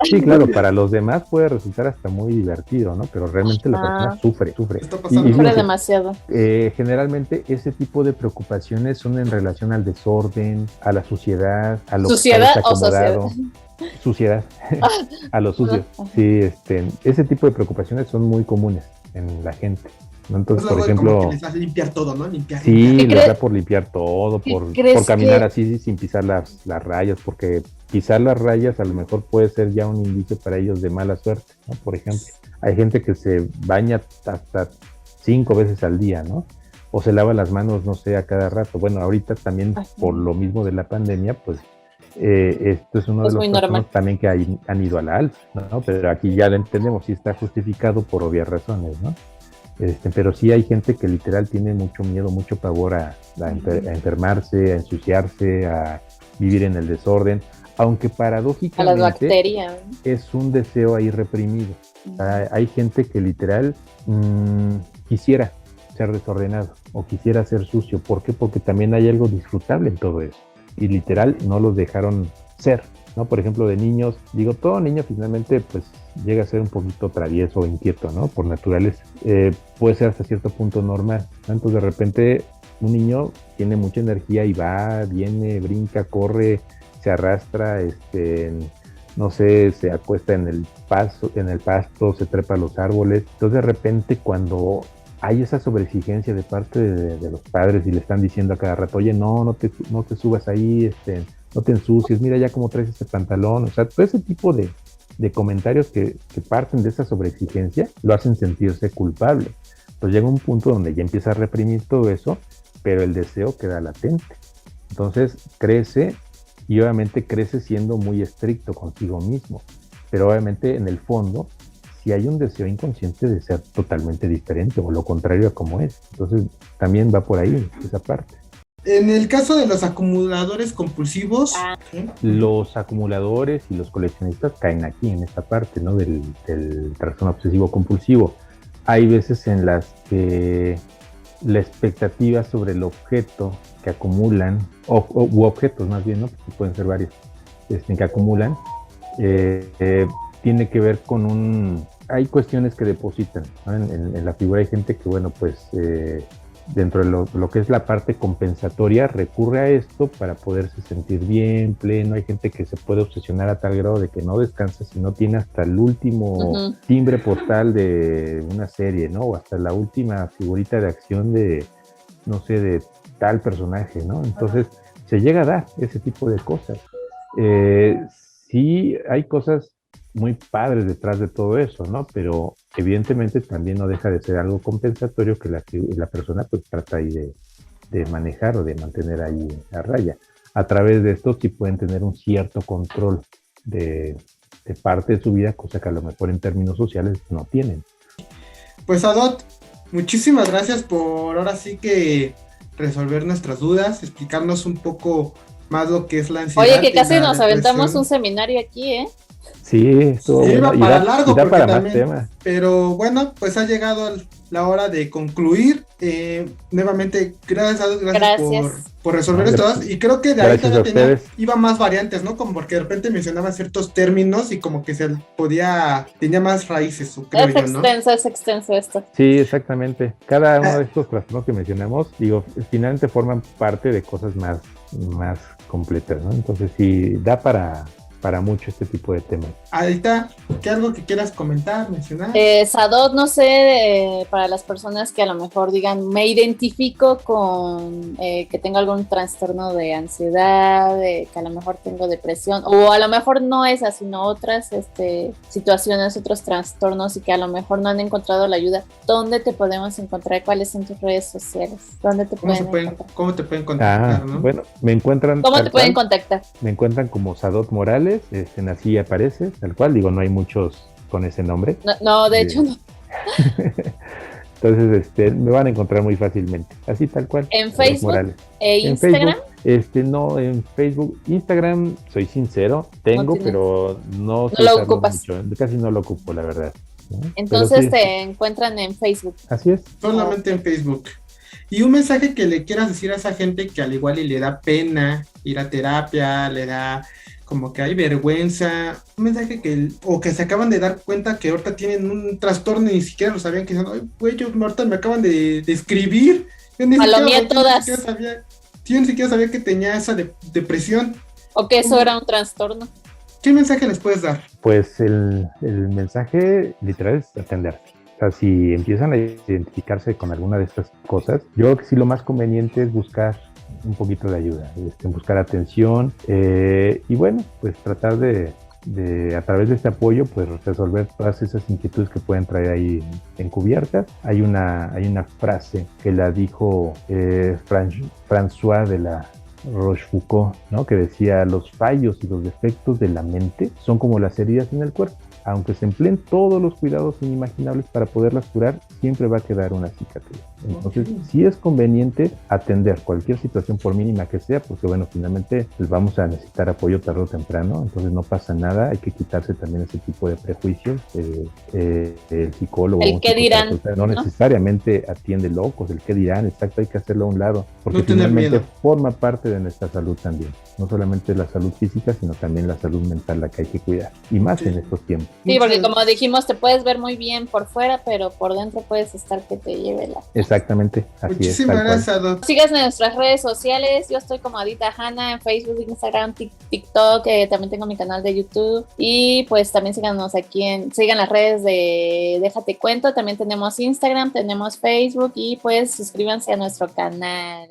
Speaker 3: Sí, claro, para los demás puede resultar hasta muy divertido, ¿no? Pero realmente la persona sufre.
Speaker 1: Está pasando.
Speaker 2: Sufre demasiado.
Speaker 3: Generalmente ese tipo de preocupaciones son en relación al desorden, a la suciedad, a lo
Speaker 2: ¿Suciedad
Speaker 3: que está
Speaker 2: o
Speaker 3: desacomodado. Suciedad, a lo sucio. Sí, ese tipo de preocupaciones son muy comunes en la gente, ¿no? Entonces, por ejemplo,
Speaker 1: como que les hace limpiar todo, ¿no? Limpiar.
Speaker 3: sí,
Speaker 2: ¿Qué
Speaker 3: les da por limpiar todo, por caminar así sin pisar las rayas, porque pisar las rayas a lo mejor puede ser ya un indicio para ellos de mala suerte, ¿no? Por ejemplo, hay gente que se baña hasta 5 veces al día, ¿no? O se lava las manos, no sé, a cada rato. Bueno, ahorita también por lo mismo de la pandemia, pues esto es uno de los trastornos también que han ido a la alza, ¿no? Pero aquí ya lo entendemos, sí está justificado por obvias razones, ¿no? Pero sí hay gente que literal tiene mucho miedo, mucho pavor a enfermarse, a ensuciarse, a vivir en el desorden, aunque paradójicamente
Speaker 2: a las bacterias
Speaker 3: es un deseo ahí reprimido. O sea, hay gente que literal quisiera ser desordenado o quisiera ser sucio. ¿Por qué? Porque también hay algo disfrutable en todo eso. Y literal no los dejaron ser, ¿no? Por ejemplo, de niños, digo, todo niño finalmente pues llega a ser un poquito travieso o inquieto, ¿no? Por naturaleza. Puede ser hasta cierto punto normal, ¿no? Entonces de repente un niño tiene mucha energía y va, viene, brinca, corre, se arrastra, no sé, se acuesta en el pasto, se trepa a los árboles. Entonces de repente cuando hay esa sobreexigencia de parte de los padres y le están diciendo a cada rato, oye, no te subas ahí, no te ensucies, mira ya cómo traes este pantalón, o sea, todo ese tipo de de comentarios que parten de esa sobreexigencia, lo hacen sentirse culpable. Entonces llega un punto donde ya empieza a reprimir todo eso, pero el deseo queda latente. Entonces crece, y obviamente crece siendo muy estricto consigo mismo, pero obviamente en el fondo sí hay un deseo inconsciente de ser totalmente diferente o lo contrario a como es. Entonces también va por ahí esa parte.
Speaker 1: En el caso de los acumuladores compulsivos, ¿sí?
Speaker 3: Los acumuladores y los coleccionistas caen aquí en esta parte, ¿no? del trastorno obsesivo compulsivo. Hay veces en las que la expectativa sobre el objeto que acumulan, u objetos más bien, ¿no? Porque pueden ser varios, que acumulan, tiene que ver con hay cuestiones que depositan, ¿no? En la figura hay gente que, bueno, pues dentro de lo que es la parte compensatoria, recurre a esto para poderse sentir bien, pleno. Hay gente que se puede obsesionar a tal grado de que no descansa si no tiene hasta el último timbre postal de una serie, ¿no? O hasta la última figurita de acción de, no sé, de tal personaje, ¿no? Entonces se llega a dar ese tipo de cosas. Sí hay cosas muy padres detrás de todo eso, ¿no? Pero evidentemente también no deja de ser algo compensatorio que la persona pues trata ahí de manejar o de mantener ahí a raya. A través de esto sí pueden tener un cierto control de parte de su vida, cosa que a lo mejor en términos sociales no tienen.
Speaker 1: Pues Adot, muchísimas gracias por ahora sí que resolver nuestras dudas, explicarnos un poco más lo que es la ansiedad.
Speaker 2: Oye, que casi nos
Speaker 1: depresión.
Speaker 2: Aventamos un seminario aquí, ¿eh?
Speaker 3: Sí, estuvo
Speaker 1: Sí,
Speaker 3: bueno.
Speaker 1: iba para largo,
Speaker 3: da
Speaker 1: porque
Speaker 3: para
Speaker 1: también,
Speaker 3: más temas.
Speaker 1: pero bueno, pues ha llegado la hora de concluir. Nuevamente, gracias a Dios, gracias. Por resolver esto. Y creo que de ahí todavía iba más variantes, ¿no? Como porque de repente mencionaba ciertos términos y como que tenía más raíces, creo yo, ¿no?
Speaker 2: Es extenso esto.
Speaker 3: Sí, exactamente. Cada uno de estos trastornos que mencionamos, finalmente forman parte de cosas más completas, ¿no? Entonces sí, da para mucho este tipo de temas.
Speaker 1: Ahorita, ¿qué algo que quieras comentar, mencionar?
Speaker 2: Sadot, no sé, para las personas que a lo mejor digan, me identifico con que tengo algún trastorno de ansiedad, que a lo mejor tengo depresión, o a lo mejor no esas, sino otras situaciones, otros trastornos y que a lo mejor no han encontrado la ayuda. ¿Dónde te podemos encontrar? ¿Cuáles son tus redes sociales? ¿Dónde te pueden encontrar?
Speaker 1: ¿Cómo te pueden contactar? ¿No?
Speaker 3: Bueno, me encuentran.
Speaker 2: ¿Cómo te pueden contactar?
Speaker 3: Me encuentran como Sadot Morales, así aparece, tal cual, digo, no hay muchos con ese nombre.
Speaker 2: No, de hecho no.
Speaker 3: Entonces, me van a encontrar muy fácilmente, así tal cual.
Speaker 2: ¿En Facebook? ¿Instagram?
Speaker 3: En Facebook, no, en Facebook, Instagram, soy sincero, tengo, pero no
Speaker 2: lo ocupas
Speaker 3: mucho, casi no lo ocupo, la verdad, ¿no?
Speaker 2: Entonces
Speaker 3: sí,
Speaker 2: te encuentran en Facebook.
Speaker 3: Así es.
Speaker 1: Solamente en Facebook. Y un mensaje que le quieras decir a esa gente que al igual y le da pena ir a terapia, le da como que hay vergüenza, un mensaje o que se acaban de dar cuenta que ahorita tienen un trastorno y ni siquiera lo sabían, que dicen, ay, güey, ahorita me acaban de escribir, yo ni siquiera sabía que tenía esa depresión.
Speaker 2: O que eso era un trastorno.
Speaker 1: ¿Qué mensaje les puedes dar?
Speaker 3: Pues el mensaje literal es atenderse. O sea, si empiezan a identificarse con alguna de estas cosas, yo creo que sí lo más conveniente es buscar un poquito de ayuda, buscar atención y bueno, pues tratar de a través de este apoyo pues resolver todas esas inquietudes que pueden traer ahí encubiertas. Hay una frase que la dijo François de la Rochefoucauld, ¿no? Que decía: los fallos y los defectos de la mente son como las heridas en el cuerpo. Aunque se empleen todos los cuidados inimaginables para poderlas curar, siempre va a quedar una cicatriz. Entonces, sí es conveniente atender cualquier situación, por mínima que sea, porque bueno, finalmente pues, vamos a necesitar apoyo tarde o temprano, entonces no pasa nada, hay que quitarse también ese tipo de prejuicios. El psicólogo,
Speaker 2: el qué dirán,
Speaker 3: no necesariamente atiende locos, el qué dirán, exacto, hay que hacerlo a un lado, porque
Speaker 1: no
Speaker 3: finalmente forma parte de nuestra salud también, no solamente la salud física, sino también la salud mental, la que hay que cuidar, y más en estos tiempos.
Speaker 2: Sí, porque como dijimos, te puedes ver muy bien por fuera, pero por dentro puedes estar que te lleve la...
Speaker 3: Exactamente, así
Speaker 1: Muchísimas gracias, Adot.
Speaker 2: Síganos en nuestras redes sociales, yo estoy como Adita Hanna en Facebook, Instagram, TikTok, también tengo mi canal de YouTube, y pues también síganos sigan las redes de Déjate Cuento, también tenemos Instagram, tenemos Facebook, y pues suscríbanse a nuestro canal.